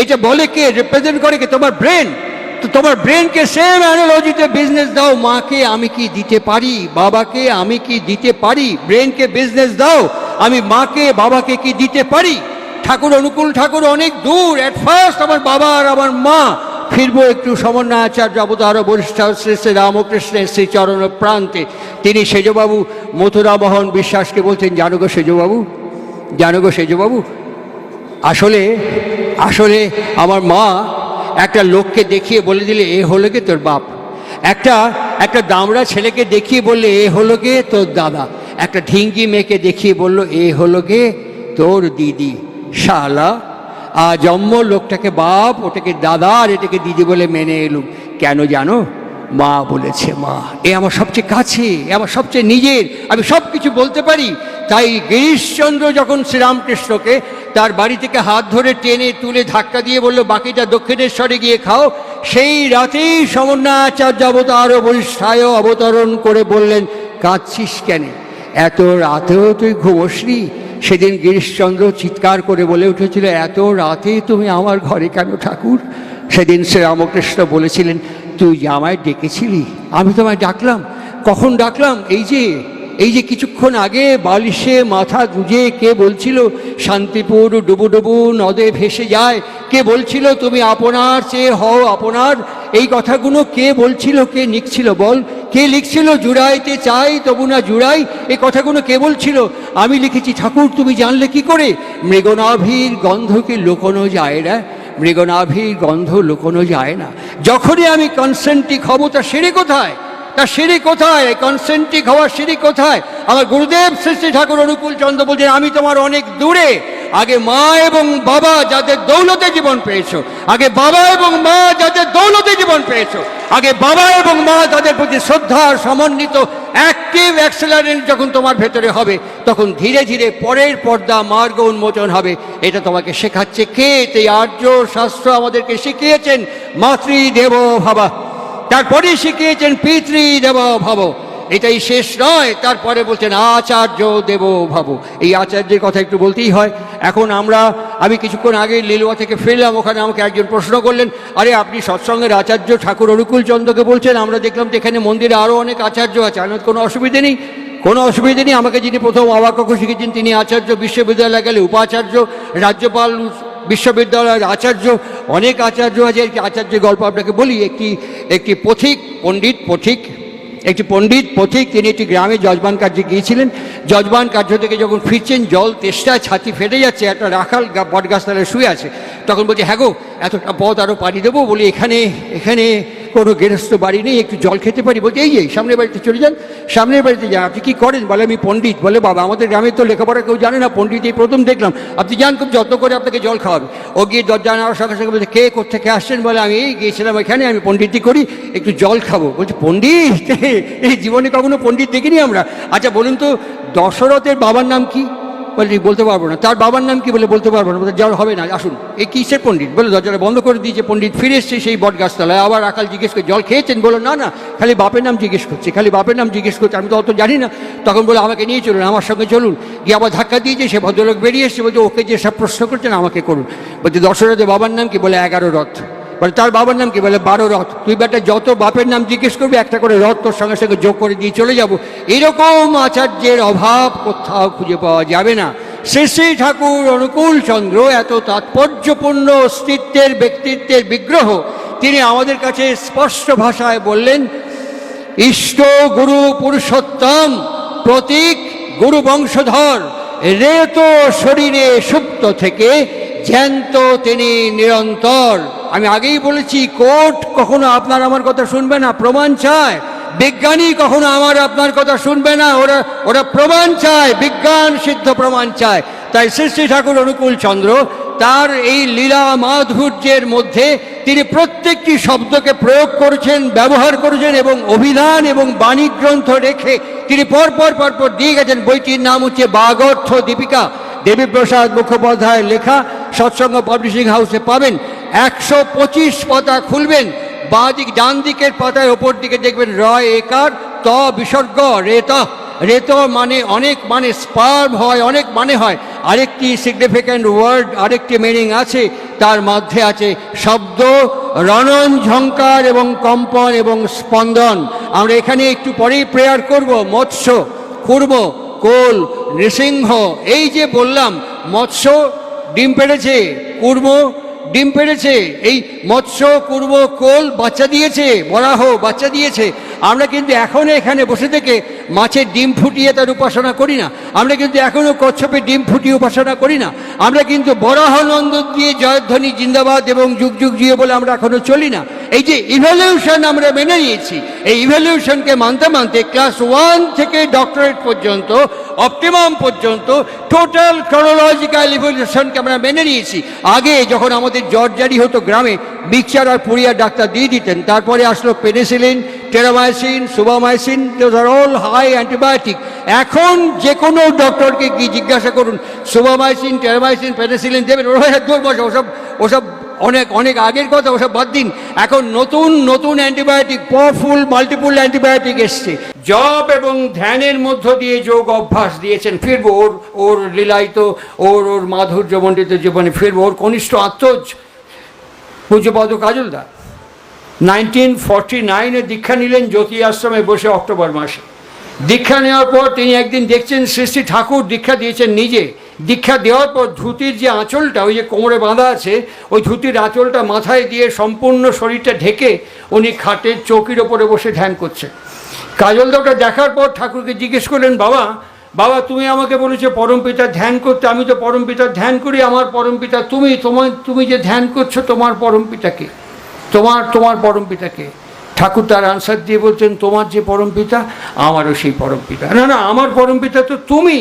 এটা বলে কে? রিপ্রেজেন্ট করে কে? তোমার ব্রেন। তো তোমার ব্রেনকে সেম অ্যানালজিতে বিজনেস দাও। মাকে আমি কি দিতে পারি, বাবাকে আমি কি দিতে পারি? ব্রেনকে বিজনেস দাও, আমি মাকে বাবাকে কি দিতে পারি? ঠাকুর অনুকূল ঠাকুর অনেক দূর। অ্যাট ফার্স্ট আমার বাবা আর আমার মা, ফিরবো একটু সমন্বয়াচার্য অবতার বরিষ্ঠ শ্রী শ্রী রামকৃষ্ণের শ্রীচরণ প্রান্তে। তিনি সেজবাবু মথুরামোহন বিশ্বাসকে বলছেন, জানো গো সেজবাবু, জানো গো সেজবাবু, আসলে আসলে আমার মা একটা লোককে দেখিয়ে বলে দিলে, এ হলো গে তোর বাপ। একটা দামড়া ছেলেকে দেখিয়ে বললে, এ হলো গে তোর দাদা। একটা ঢিঙ্গি মেয়েকে দেখিয়ে বললো, এ হলো গে তোর দিদি। শালা জন্ম লোকটাকে বাপ, ওটাকে দাদা, আর এটাকে দিদি বলে মেনে এলুম। কেন জানো? মা বলেছে। মা এ আমার সবচেয়ে কাছে, এ আমার সবচেয়ে নিজের, আমি সব কিছু বলতে পারি। তাই গিরিশচন্দ্র যখন শ্রীরামকৃষ্ণকে তার বাড়ি থেকে হাত ধরে টেনে তুলে ধাক্কা দিয়ে বলল, বাকিটা দক্ষিণেশ্বরে গিয়ে খাও, সেই রাতেই সমন্বয়াচার্য অবতার বরিষ্ঠায় অবতরণ করে বললেন, কাঁদছিস কেন? এত রাতেও তুই ঘুমোসনি? সেদিন গিরিশচন্দ্র চিৎকার করে বলে উঠেছিল, এত রাতে তুমি আমার ঘরে কেন ঠাকুর? সেদিন শ্রীরামকৃষ্ণ বলেছিলেন, তুই যে আমায় ডেকেছিলি, আমি তোমায় ডাকলাম। কখন ডাকলাম? এই যে কিছুক্ষণ আগে বালিশে মাথা গুজে কে বলছিল, শান্তিপুর ডুবু ডুবু নদে ভেসে যায়। কে বলছিল, তুমি আপনার চেয়ে হও আপনার? এই কথাগুলো কে বলছিল, কে লিখছিল বল? কে লিখছিল, জুড়াইতে চাই তবু না জুড়াই? এই কথাগুলো কে বলছিল? আমি লিখেছি। ঠাকুর তুমি জানলে কি করে? মৃগনাভির গন্ধ কি লুকোনো যায় না? মৃগনাভির গন্ধ লুকোনো যায় না। যখনই আমি কনসেন্ট্রিক হব, তা সেরে কোথায়? তা সিঁড়ি কোথায়? কনসেন্ট্রিক হওয়ার সিঁড়ি কোথায়? আমার গুরুদেব শ্রী শ্রী ঠাকুর অনুকূল চন্দ্র বলছেন, আমি তোমার অনেক দূরে। আগে মা এবং বাবা যাদের দৌলতে জীবন পেয়েছো, আগে বাবা এবং মা যাদের দৌলতে জীবন পেয়েছো, আগে বাবা এবং মা তাদের প্রতি শ্রদ্ধার সমন্বিত অ্যাক্টিভ অ্যাক্সেলারেন্ট যখন তোমার ভেতরে হবে, তখন ধীরে ধীরে পরের পর্দা মার্গ উন্মোচন হবে। এটা তোমাকে শেখাচ্ছে কে? এই আর্য শাস্ত্র আমাদেরকে শিখিয়েছেন মাতৃদেব ভাবা, তারপরে শিখিয়েছেন পিতৃদেব ভাব। এটাই শেষ নয়, তারপরে বলছেন আচার্য দেব ভাব। এই আচার্যের কথা একটু বলতেই হয়। এখন আমি কিছুক্ষণ আগে লিলুয়া থেকে ফিরলাম, ওখানে আমাকে একজন প্রশ্ন করলেন, আরে আপনি সৎসঙ্গের আচার্য ঠাকুর অনুকূল চন্দ্রকে বলছেন, আমরা দেখলাম তো এখানে মন্দিরে আরও অনেক আচার্য আছে। আমার কোনো অসুবিধে নেই, কোনো অসুবিধে নেই। আমাকে যিনি প্রথম অবাক্য শিখেছেন তিনি আচার্য, বিশ্ববিদ্যালয়ে গেলে উপাচার্য, রাজ্যপাল, বিশ্ববিদ্যালয়ের আচার্য, অনেক আচার্য আছে। আচার্যের গল্প আপনাকে বলি। একটি পণ্ডিত পথিক তিনি একটি গ্রামে যজমান কার্যে গিয়েছিলেন। যজমান কার্য থেকে যখন ফিরছেন, জল তেষ্টায় ছাতি ফেটে যাচ্ছে, একটা রাখাল বটগাছতলায় শুয়ে আছে। তখন বলছে, হ্যাঁ গো, এতটা পথ আরও পানি দেবো? বলি, এখানে কোনো গৃহস্থ বাড়ি নেই, একটু জল খেতে পারি? বলছে, এই সামনের বাড়িতে চলে যান, সামনের বাড়িতে যান। আপনি কী করেন? বলে, আমি পণ্ডিত। বলে, বাবা, আমাদের গ্রামে তো লেখাপড়া কেউ জানে না, পণ্ডিত এই প্রথম দেখলাম। আপনি যান, খুব যত্ন করে আপনাকে জল খাওয়াবে। ও গিয়ে দরজা নেওয়ার সঙ্গে সঙ্গে বলছে, কে কোত্থেকে আসছেন? বলে, আমি এই গিয়েছিলাম এখানে, আমি পণ্ডিতই করি, একটু জল খাবো। বলছে, পণ্ডিত? এই জীবনে কখনো পণ্ডিত দেখিনি আমরা। আচ্ছা বলুন তো, দশরথের বাবার নাম কি? বলে, বলতে পারবো না। তার বাবার নাম কি? বলে, বলতে পারবো না। বলে, জল হবে না, আসুন। এই কিসের পণ্ডিত? বলে, দরজাটা বন্ধ করে দিয়েছে। পণ্ডিত ফিরে এসছে সেই বট গাছতলায়। আবার রাখাল জিজ্ঞেস করে, জল খেয়েছেন? বলো, না না, খালি বাপের নাম জিজ্ঞেস করছে, খালি বাপের নাম জিজ্ঞেস করছে, আমি তো অত জানি না। তখন বলে, আমাকে নিয়ে চলুন, আমার সঙ্গে চলুন। গিয়ে আবার ধাক্কা দিয়েছে, সে ভদ্রলোক বেরিয়ে এসছে। বলছে, ওকে যে সব প্রশ্ন করছেন আমাকে করুন। বলছে, দশরথের বাবার নাম কি? বলে, 11 রথ। বলে, তার বাবার নাম কি? বলে, 12 রথ। তুই বেটা যত বাপের নাম জিজ্ঞেস করবি, একটা করে রথ তোর সঙ্গে সঙ্গে যোগ করে দিয়ে চলে যাব। এরকম আচার্যের অভাব কোথাও খুঁজে পাওয়া যাবে না। শ্রী শ্রী ঠাকুর অনুকূল চন্দ্র এত তাৎপর্যপূর্ণ অস্তিত্বের ব্যক্তিত্বের বিগ্রহ, তিনি আমাদের কাছে স্পষ্ট ভাষায় বললেন, ইষ্ট গুরু পুরুষোত্তম, প্রতীক গুরু বংশধর, রেত শরীরে সুপ্ত থেকে জ্যান্ত তিনি নিরন্তর। আমি আগেই বলেছি, কোর্ট কখনো আপনার আমার কথা শুনবে না, প্রমাণ চায়। বিজ্ঞানী কখনো আমার আপনার কথা শুনবে না, ওরা প্রমাণ চায়, বিজ্ঞান সিদ্ধ প্রমাণ চায়। তাই শ্রী শ্রী ঠাকুর অনুকূল চন্দ্র তার এই লীলা মাধুর্যের মধ্যে তিনি প্রত্যেকটি শব্দকে প্রয়োগ করেছেন, ব্যবহার করেছেন, এবং অভিধান এবং বাণী গ্রন্থ রেখে তিনি পরপর দিয়ে গেছেন। বইটির নাম হচ্ছে বাগর্থ দীপিকা, দেবীপ্রসাদ মুখোপাধ্যায়ের লেখা, সৎসঙ্গ পাবলিশিং হাউসে পাবেন। 125 পাতা খুলবেন, ডান দিকের পাতায় ওপর দিকে দেখবেন রয় একার ত বিসর্গ রেত। রেত মানে অনেক, মানে স্পার্ম হয়, অনেক মানে হয়। আরেকটি সিগনিফিক্যান্ট ওয়ার্ড, আরেকটি মিনিং আছে, তার মধ্যে আছে শব্দ, রণন, ঝঙ্কার এবং কম্পন এবং স্পন্দন। আমরা এখানে একটু পরেই প্রেয়ার করব। মৎস্য, কুর্ম, কোল, নৃসিংহ, এই যে বললাম, মৎস্য ডিম পেড়েছে, কুর্ম ডিম পেড়েছে, এই মৎস্য, কুর্ম, কোল বাচ্চা দিয়েছে, বরাহ বাচ্চা দিয়েছে। আমরা কিন্তু এখনও এখানে বসে থেকে মাছের ডিম ফুটিয়ে তার উপাসনা করি না। আমরা কিন্তু এখনও কচ্ছপের ডিম ফুটিয়ে উপাসনা করি না। আমরা কিন্তু বরাহ নন্দন দিয়ে জয়ধ্বনি জিন্দাবাদ এবং যুগ যুগ জিয়ে বলে আমরা এখনও চলি না। এই যে ইভ্যালুয়েশন আমরা মেনে নিয়েছি, এই ইভ্যালুয়েশনকে মানতে মানতে ক্লাস 1 থেকে ডক্টরেট পর্যন্ত, অপটিমাম পর্যন্ত টোটাল ক্রোনোলজিক্যাল ইভ্যালুয়েশনকে আমরা মেনে নিয়েছি। আগে যখন আমাদের জ্বর জারি হতো গ্রামে, মিক্সচার আর পুড়িয়া ডাক্তার দিয়ে দিতেন। তারপরে আসলো penicillin, terramycin, subamycin, those are all high antibiotic. এখন যে কোনো ডক্টরকে কি জিজ্ঞাসা করুন, সুবামাইসিন, টেরামাইসিন, পেনিসিলিন দেবেন? ওসব ওসব অনেক অনেক আগের কথা, ওসব বাদ দিন। এখন নতুন নতুন অ্যান্টিবায়োটিক, পাওয়ারফুল মাল্টিপুল অ্যান্টিবায়োটিক এসছে। জপ এবং ধ্যানের মধ্য দিয়ে যোগ অভ্যাস দিয়েছেন। ফিরবো ওর লীলায়িত, ওর মাধুর্যমণ্ডিত জীবনে ফিরবো। ওর কনিষ্ঠ আত্মজ পূজ্যপদ কাজলদা 1949-এ দীক্ষা নিলেন জ্যোতি আশ্রমে বসে অক্টোবর মাসে। দীক্ষা নেওয়ার পর তিনি একদিন দেখছেন শ্রী শ্রী ঠাকুর দীক্ষা দিয়েছেন নিজে। দীক্ষা দেওয়ার পর ধুতির যে আঁচলটা, ওই যে কোমরে বাঁধা আছে, ওই ধুতির আঁচলটা মাথায় দিয়ে সম্পূর্ণ শরীরটা ঢেকে উনি খাটের চৌকির ওপরে বসে ধ্যান করছেন। কাজলদা ওটা দেখার পর ঠাকুরকে জিজ্ঞেস করলেন, বাবা বাবা তুমি আমাকে বলেছো পরমপিতার ধ্যান করতে, আমি তো পরমপিতার ধ্যান করি, আমার পরমপিতা তুমি, তুমি যে ধ্যান করছো তোমার পরমপিতাকে, তোমার পরমপিতাকে। ঠাকুর তার আনসার দিয়ে বলছেন, তোমার যে পরমপিতা আমারও সেই পরমপিতা। না না, আমার পরমপিতা তো তুমি,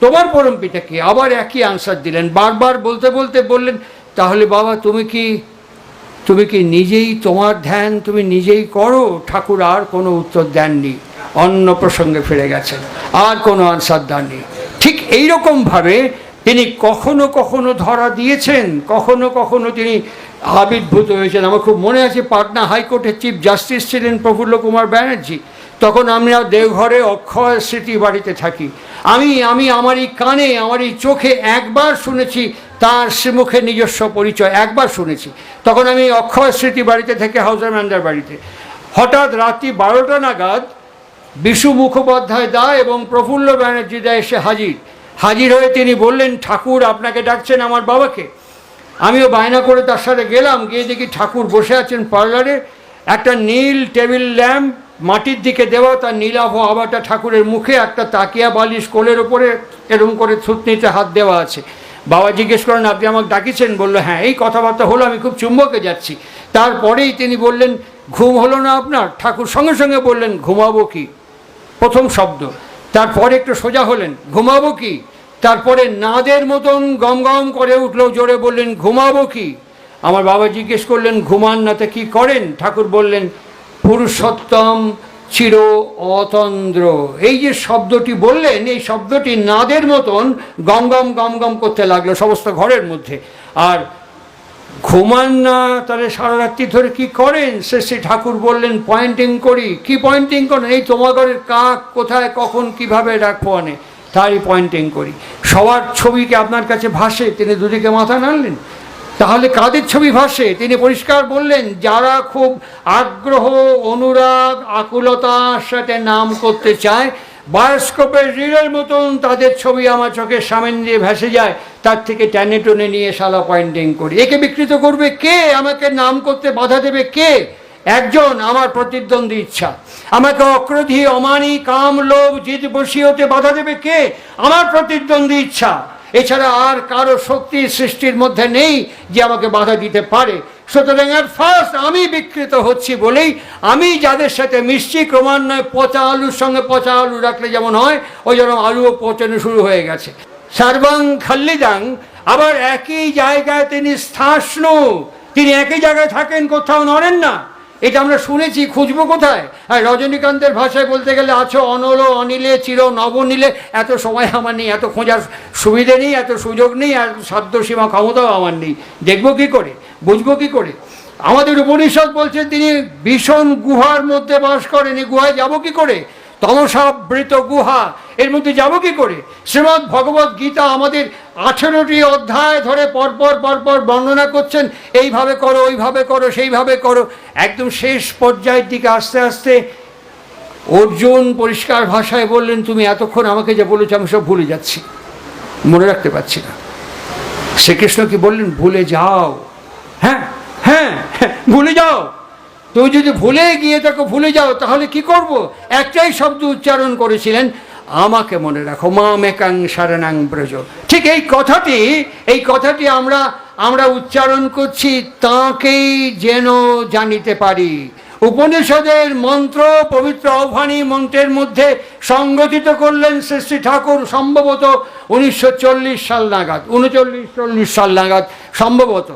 তোমার পরমপিতাকে। আবার একই আনসার দিলেন। বারবার বলতে বলতে বললেন, তাহলে বাবা তুমি কি নিজেই তোমার ধ্যান তুমি নিজেই করো? ঠাকুর আর কোনো উত্তর দেননি, অন্য প্রসঙ্গে ফিরে গেছেন, আর কোনো আনসার দেননি। ঠিক এইরকমভাবে তিনি কখনো কখনো ধরা দিয়েছেন, কখনো কখনো তিনি আবির্ভূত হয়েছেন। আমার খুব মনে আছে, পাটনা হাইকোর্টের চিফ জাস্টিস ছিলেন প্রফুল্ল কুমার ব্যানার্জি। তখন আমরা দেওঘরে অক্ষয় স্মৃতি বাড়িতে থাকি। আমি আমার এই কানে, আমার এই চোখে একবার শুনেছি তার শ্রীমুখে নিজস্ব পরিচয়, একবার শুনেছি। তখন আমি অক্ষয় স্মৃতি বাড়িতে থেকে হাউজার ম্যান্ডার বাড়িতে, হঠাৎ রাত্রি 12টা নাগাদ বিশু মুখোপাধ্যায় দা এবং প্রফুল্ল ব্যানার্জি দা এসে হাজির হয়ে তিনি বললেন, ঠাকুর আপনাকে ডাকছেন আমার বাবাকে। আমিও বায়না করে তার সাথে গেলাম, গিয়ে দেখি ঠাকুর বসে আছেন পার্লারে। একটা নীল টেবিল ল্যাম্প মাটির দিকে দেওয়া, তার নীলাভ আবাটা ঠাকুরের মুখে, একটা তাকিয়া বালিশ কোলের ওপরে এরকম করে থুতনিতে হাত দেওয়া আছে। বাবা জিজ্ঞেস করেন, আপনি আমাকে ডাকিছেন? বললো হ্যাঁ। এই কথাবার্তা হলো, আমি খুব চুম্বকে যাচ্ছি। তারপরেই তিনি বললেন, ঘুম হলো না আপনার? ঠাকুর সঙ্গে সঙ্গে বললেন, ঘুমাবো কি, প্রথম শব্দ। তারপরে একটু সোজা হলেন, ঘুমাবো কি। তারপরে নাদের মতন গম গম করে উঠলো, জোরে বললেন, ঘুমাবো কি। আমার বাবা জিজ্ঞেস করলেন, ঘুমান না তো কি করেন? ঠাকুর বললেন, পুরুষোত্তম চির অতন্দ্র। এই যে শব্দটি বললেন, এই শব্দটি নাদের মতন গম গম গম গম করতে লাগলো সমস্ত ঘরের মধ্যে। আর ঘুমান না, তাহলে সারা রাত্রি ধরে কি করেন? শ্রী ঠাকুর বললেন, পয়েন্টিং করি। কি পয়েন্টিং করেন? এই তোমার ঘরের কাক কোথায় কখন কিভাবে রাখবো আনে, তারই পয়েন্টিং করি। সবার ছবিকে আপনার কাছে ভাসে? তিনি দুদিকে মাথা নাড়লেন। তাহলে কাদের ছবি ভাসে? তিনি পরিষ্কার বললেন, যারা খুব আগ্রহ, অনুরাগ, আকুলতার সাথে নাম করতে চায়, বায়োস্কোপের রিলের মতন তাদের ছবি আমার চোখের সামনে দিয়ে ভেসে যায়, তার থেকে টেনে টেনে নিয়ে শালা পয়েন্টিং করি। একে বিকৃত করবে কে? আমাকে নাম করতে বাধা দেবে কে? একজন, আমার প্রতিদ্বন্দ্বী ইচ্ছা। আমাকে অক্রোধী, অমানী, কাম, লোভ, জিদ বশীয়তে বাধা দেবে কে? আমার প্রতিদ্বন্দ্বী ইচ্ছা। এছাড়া আর কারো শক্তি সৃষ্টির মধ্যে নেই যে আমাকে বাধা দিতে পারে। সুতরাং এর ফার্স্ট আমি বিকৃত হচ্ছি বলেই আমি যাদের সাথে মিশছি, ক্রমান্বয়ে পচা আলুর সঙ্গে পচা আলু রাখলে যেমন হয়, ওই যেরকম আলুও পচানো শুরু হয়ে গেছে। সার্বাং খাল্লিদাং, আবার একই জায়গায় তিনি স্থাস্নু, তিনি একই জায়গায় থাকেন, কোথাও নড়েন না। এটা আমরা শুনেছি, খুঁজবো কোথায়? আর রজনীকান্তের ভাষায় বলতে গেলে, আছো অনল অনিলে চির নবনীলে। এত সময় আমার নেই, এত খোঁজার সুবিধে নেই, এত সুযোগ নেই, আর সাধ্য সীমা ক্ষমতাও আমার নেই। দেখবো কি করে, বুঝবো কি করে? আমাদের উপনিষদ বলছে তিনি ভীষণ গুহার মধ্যে বাস করেন। এই গুহায় যাবো কি করে? তমসাবৃত গুহা, এর মধ্যে যাবো কি করে? শ্রীমদ্ ভগবদ্ গীতা আমাদের 18টি অধ্যায় ধরে পরপর পরপর বর্ণনা করছেন, এইভাবে করো, ওইভাবে করো, সেইভাবে করো। একদম শেষ পর্যায়ের দিকে আস্তে আস্তে অর্জুন পরিষ্কার ভাষায় বললেন, তুমি এতক্ষণ আমাকে যা বলেছো আমি সব ভুলে যাচ্ছি, মনে রাখতে পারছি না। শ্রীকৃষ্ণ কি বললেন? ভুলে যাও। হ্যাঁ হ্যাঁ, ভুলে যাও। তুমি যদি ভুলে গিয়ে তাকে ভুলে যাও তাহলে কি করব? একটাই শব্দ উচ্চারণ করেছিলেন, আমাকে মনে রাখো, মাম একাং শরণাং ব্রজ। ঠিক এই কথাটি আমরা উচ্চারণ করছি, তাঁকেই যেন জানিতে পারি। উপনিষদের মন্ত্র পবিত্র আহ্বানী মন্ত্রের মধ্যে সংগঠিত করলেন শ্রী ঠাকুর সম্ভবত 1940 সাল নাগাদ, 39-40 সাল নাগাদ সম্ভবত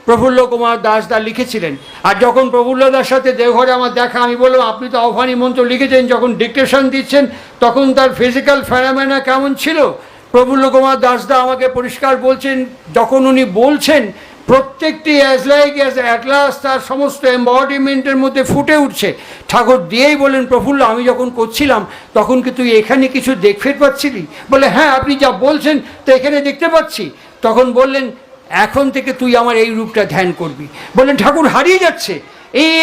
প্রফুল্ল কুমার দাসদা লিখেছিলেন। আর যখন প্রফুল্ল দাস সাথে দেওঘরে আমার দেখা, আমি বললাম আপনি তো আহ্বানী মন্ত্র লিখেছেন, যখন ডিকটেশন দিচ্ছেন তখন তার ফিজিক্যাল ফেনোমেনা কেমন ছিল? প্রফুল্ল কুমার দাসদা আমাকে পরিষ্কার বলছেন, যখন উনি বলছেন প্রত্যেকটি অ্যাজ লাইক অ্যাজ অ্যাটলাস তার সমস্ত এম্বডিমেন্টের মধ্যে ফুটে উঠছে। ঠাকুর দিয়েই বলেন, প্রফুল্ল আমি যখন করছিলাম তখন কি তুই এখানে কিছু দেখতে পাচ্ছিলি? বলে হ্যাঁ, আপনি যা বলছেন তো এখানে দেখতে পাচ্ছি। তখন বললেন, এখন থেকে তুই আমার এই রূপটা ধ্যান করবি। বললেন ঠাকুর হারিয়ে যাচ্ছে,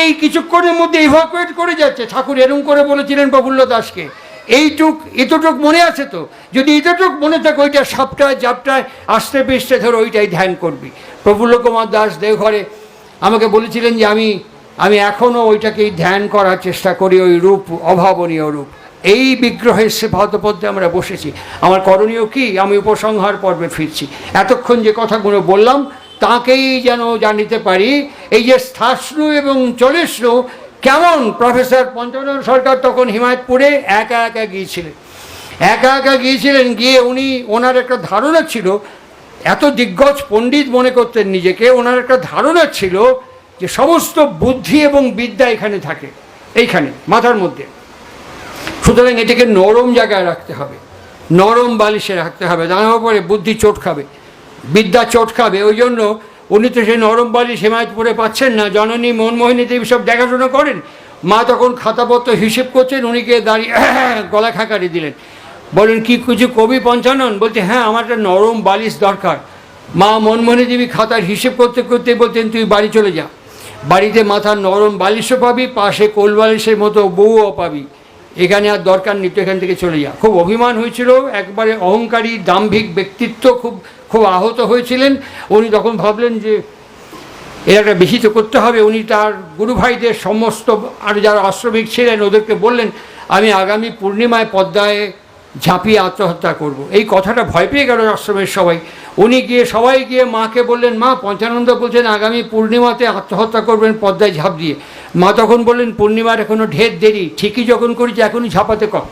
এই কিছুক্ষণের মধ্যে ইভাকুয়েট করে যাচ্ছে। ঠাকুর এরকম করে বলেছিলেন প্রফুল্ল দাসকে। এতটুক মনে আছে তো? যদি এতটুক মনে থাকে, ওইটা সাপটায় জাপটায় আস্তে পিস্তে ধরে ওইটাই ধ্যান করবি। প্রফুল্ল কুমার দাস দেওঘরে আমাকে বলেছিলেন যে আমি এখনও ওইটাকেই ধ্যান করার চেষ্টা করি, ওই রূপ, অভাবনীয় রূপ। এই বিগ্রহের সেবাদপদ্যে আমরা বসেছি। আমার করণীয় কি? আমি উপসংহার পর্বে ফিরছি। এতক্ষণ যে কথাগুলো বললাম তাকেই যেন জানিতে পারি। এই যে স্থাশ্রু এবং চলিষ্ণু, কেমন প্রফেসর পঞ্চানন সরকার তখন হিমায়তপুরে একা একা গিয়েছিলেন। গিয়ে ওনার একটা ধারণা ছিল, এত দিগ্গজ পণ্ডিত মনে করতেন নিজেকে, ওনার একটা ধারণা ছিল যে সমস্ত বুদ্ধি এবং বিদ্যা এখানে থাকে, এইখানে মাথার মধ্যে। সুতরাং এটাকে নরম জায়গায় রাখতে হবে, নরম বালিশে রাখতে হবে, দাঁড়ানোর পরে বুদ্ধি চোট খাবে, বিদ্যা চোট খাবে। ওই জন্য উনি তো সেই নরম বালিশ হিমায়তপুরে পাচ্ছেন না। জননী মনমোহিনী দেবী সব দেখাশোনা করেন। মা তখন খাতাপত্র হিসেব করছেন, উনিকে দাঁড়িয়ে গলা খাকারি দিলেন। বলেন, কি কিছু কবি পঞ্চানন? বলতে হ্যাঁ, আমার একটা নরম বালিশ দরকার। মা মনমোহিনী দেবী খাতার হিসেব করতে করতে বলতেন, তুই বাড়ি চলে যা, বাড়িতে মাথার নরম বালিশও পাবি, পাশে কোল বালিশের মতো বউও পাবি, এখানে আর দরকার নেই, তো এখান থেকে চলে যা। খুব অভিমান হয়েছিল, একবারে অহংকারী দাম্ভিক ব্যক্তিত্ব, খুব আহত হয়েছিলেন। উনি তখন ভাবলেন যে এর একটা বিহিত করতে হবে। উনি তার গুরু ভাইদের সমস্ত আর যারা আশ্রমিক ছিলেন ওদেরকে বললেন, আমি আগামী পূর্ণিমায় পদ্মায় ঝাঁপিয়ে আত্মহত্যা করব। এই কথাটা ভয় পেয়ে গেল আশ্রমের সবাই। উনি সবাই গিয়ে মাকে বললেন, মা পঞ্চানন্দ বলছেন আগামী পূর্ণিমাতে আত্মহত্যা করবেন পদ্মায় ঝাঁপ দিয়ে। মা তখন বললেন, পূর্ণিমার এখনও ঢের দেরি, ঠিকই যখন করেছি এখনই ঝাঁপাতে কম,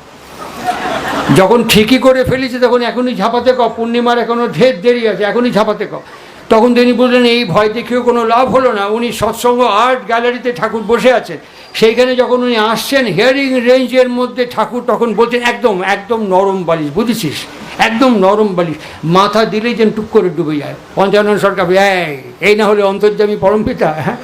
যখন ঠিকই করে ফেলেছে তখন এখনই ঝাঁপাতে কম, পূর্ণিমার এখনও ঢের দেরি আছে, এখনই ঝাঁপাতে কম। তখন তিনি বললেন, এই ভয় দেখিয়েও কোনো লাভ হলো না। উনি সৎসঙ্গ আর্ট গ্যালারিতে ঠাকুর বসে আছেন, সেইখানে যখন উনি আসছেন হিয়ারিং রেঞ্জের মধ্যে ঠাকুর তখন বলছেন, একদম নরম বালিশ, বুঝেছিস, একদম নরম বালিশ, মাথা দিলেই যেন টুক করে ডুবে যায়। পঞ্চানন সরকার, এই না হলে অন্তর্যামী পরমপিতা? হ্যাঁ,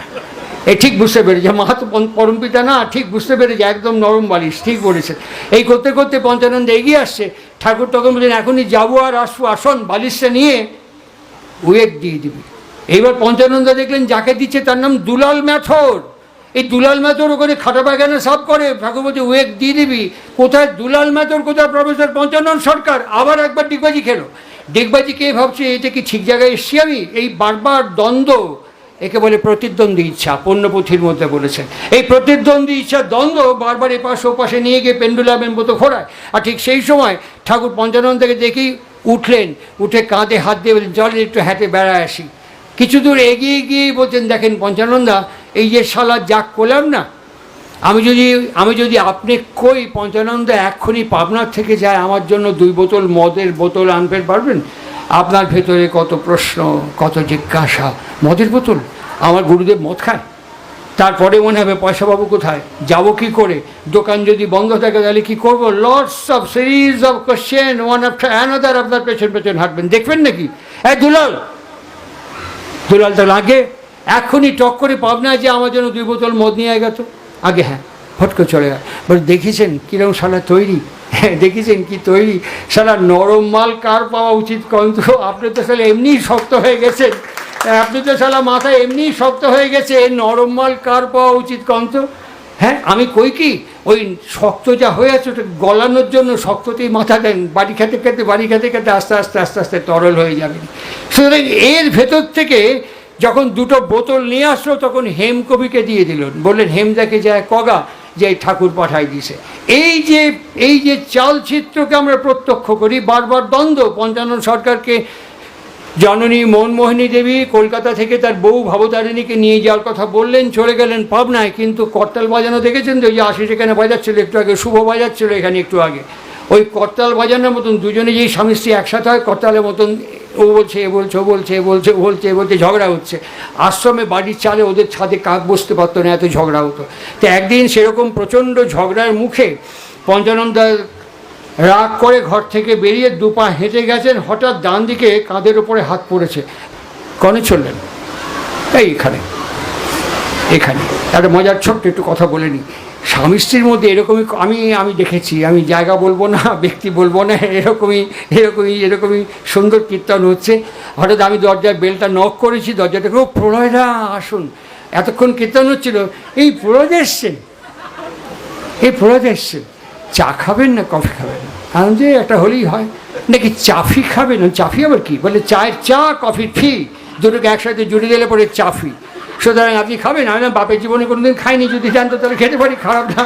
এই ঠিক বুঝতে পেরেছে, মা তো পরমপিতা না, ঠিক বুঝতে পেরেছে, একদম নরম বালিশ, ঠিক বলেছে। এই করতে করতে পঞ্চানন্দ এগিয়ে আসছে। ঠাকুর তখন বলছেন, এখনই যাবো আর আসবো, আসন বালিশটা নিয়ে ওয়েট দিয়ে দিবি। এইবার পঞ্চানন্দ দেখলেন যাকে দিচ্ছে তার নাম দুলাল ম্যাথর। এই দুলাল ম্যাথর ওখানে খাটা পায়খানা সাফ করে। ঠাকুর বলছে ওয়েক দিয়ে দিবি। কোথায় দুলাল ম্যাথর, কোথায় প্রফেসর পঞ্চানন সরকার? আবার একবার ডিগবাজি খেলো। ডিগবাজি কে ভাবছে এটা কি ঠিক জায়গায় এসছি আমি? এই বারবার দ্বন্দ্ব, একে বলে প্রতিদ্বন্দ্বী ইচ্ছা, পণ্যপুঁথির মধ্যে বলেছেন। এই প্রতিদ্বন্দ্বী ইচ্ছা দ্বন্দ্ব বারবার এপাশ ওপাশে নিয়ে গিয়ে পেন্ডুলামের মতো ঘোরায়। আর ঠিক সেই সময় ঠাকুর পঞ্চানন্দকে দেখেই উঠলেন, উঠে কাঁধে হাত দিয়ে বললেন, চল একটু হাঁটে বেড়ায় আসি। কিছু দূর এগিয়ে গিয়েই বলছেন, দেখেন পঞ্চানন্দা, এই যে শালা যাক করলাম না, আমি যদি আপনি কই পঞ্চানন্দা এক্ষুনি পাবনার থেকে যায়, আমার জন্য 2 বোতল মদের বোতল আনতে পারবেন? আপনার ভেতরে কত প্রশ্ন, কত জিজ্ঞাসা। মদের বোতল? আমার গুরুদেব মদ খায়? তারপরে মনে হবে পয়সা পাবো কোথায়, যাবো কি করে, দোকান যদি বন্ধ থাকে তাহলে কি করবো? Lots of series of question, one after another আপনার পেছন হাঁটবেন। দেখবেন নাকি দুলাল তো লাগে এখনই টক করে পাবনা যে আমার জন্য 2 বোতল মদ নিয়ে গেত আগে। হ্যাঁ, ফটকে চলে গেল। বলে দেখেছেন কিরকম শালা তৈরি, দেখেছেন কি তৈরি, সারা নরম মাল কার পাওয়া উচিত কন্ত? আপনি তো সালা এমনিই শক্ত হয়ে গেছেন, আপনি তো সালা মাথায় এমনিই শক্ত হয়ে গেছে, নরম মাল কার পাওয়া উচিত কন্ত? হ্যাঁ, আমি কই কি ওই শক্ত যা হয়ে আছে ওটা গলানোর জন্য শক্ততেই মাথা দেন, বাড়ি খেতে খেতে আস্তে আস্তে আস্তে আস্তে তরল হয়ে যাবে। সুতরাং এর ভেতর থেকে যখন দুটো বোতল নিয়ে আসলো তখন হেমকবিকে দিয়ে দিলেন, বললেন হেমদাকে যায় কগা যে ঠাকুর পাঠাই দিছে। এই যে চালচিত্রকে আমরা প্রত্যক্ষ করি, বারবার দ্বন্দ্ব। পঞ্চানন সরকারকে জননী মনমোহিনী দেবী কলকাতা থেকে তার বউ ভবতারিণীকে নিয়ে যাওয়ার কথা বললেন, চলে গেলেন পাবনায়, কিন্তু করতাল বাজানো দেখেছেন তো, যে আশিস এখানে বাজাচ্ছিল একটু আগে, শুভ বাজাচ্ছিল এখানে একটু আগে, ওই করতাল বাজানোর মতন দুজনে যেই স্বামী স্ত্রী একসাথে হয় করতালের মতন, ও বলছে এ বলছে, ও বলছে এ বলছে, ও বলছে এ বলছে, ঝগড়া হচ্ছে। আশ্রমে বাড়ির চালে ওদের ছাদে কাক বসতে পারতো না, এত ঝগড়া হতো। তো একদিন সেরকম প্রচণ্ড ঝগড়ার মুখে পঞ্চানন্দা রাগ করে ঘর থেকে বেরিয়ে দুপা হেঁটে গেছেন, হঠাৎ ডান দিকে কাঁধের ওপরে হাত পড়েছে, কনে চললেন? এইখানে এখানে একটা মজার ছোট্ট একটু কথা বলে নিই। স্বামী স্ত্রীর মধ্যে এরকমই আমি দেখেছি, আমি জায়গা বলবো না, ব্যক্তি বলবো না, এরকমই সুন্দর কীর্তন হচ্ছে। হঠাৎ আমি দরজায় বেলটা নক করেছি, দরজাটা ও প্রলয়দা আসুন, এতক্ষণ কীর্তন হচ্ছিল, এই প্রলয় এসছেন, চা খাবেন না কফি খাবেন? আমি যে একটা হলেই হয় নাকি, চাফি খাবেন? চাফি আবার কি? বলে চায়ের চা কফির ফি, দুটোকে একসাথে জুড়ে দিলে পরে চাফি। সুতরাং আপনি খাবেন? আমি না, বাপের জীবনে কোনোদিন খাইনি, যদি জানতো তাহলে খেতে পারি, খারাপ না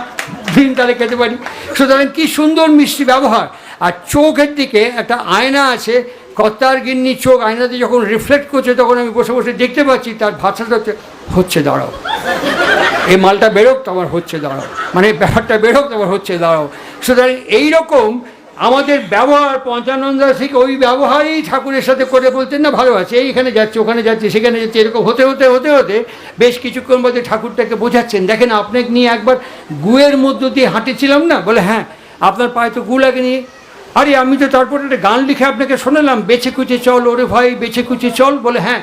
দিন তাহলে খেতে পারি। সুতরাং কি সুন্দর মিষ্টি ব্যবহার। আর চোখের দিকে একটা আয়না আছে, কর্তার গিন্নি চোখ আয়নাতে যখন রিফ্লেক্ট করছে তখন আমি বসে বসে দেখতে পাচ্ছি তার ভাষাটা হচ্ছে দাঁড়াও, এই মালটা বেরোক তোমার হচ্ছে দাঁড়াও, মানে ব্যাপারটা বেরোক তোমার হচ্ছে দাঁড়াও। সুতরাং এইরকম আমাদের ব্যবহার, পঞ্চানন্দা থেকে ওই ব্যবহারই ঠাকুরের সাথে করে বলতেন না ভালো আছে, এইখানে যাচ্ছে ওখানে যাচ্ছে সেখানে যাচ্ছে, এরকম হতে হতে হতে হতে বেশ কিছুক্ষণ বাদে ঠাকুরটাকে বোঝাচ্ছেন, দেখেন আপনাকে নিয়ে একবার গুয়ের মধ্য দিয়ে হাঁটেছিলাম না? বলে হ্যাঁ, আপনার পায়ে তো গু লাগেনি। আরে আমি তো তারপরে একটা গান লিখে আপনাকে শোনালাম, বেছে কুচে চল ওরে ভাই বেছে কুচে চল। বলে হ্যাঁ,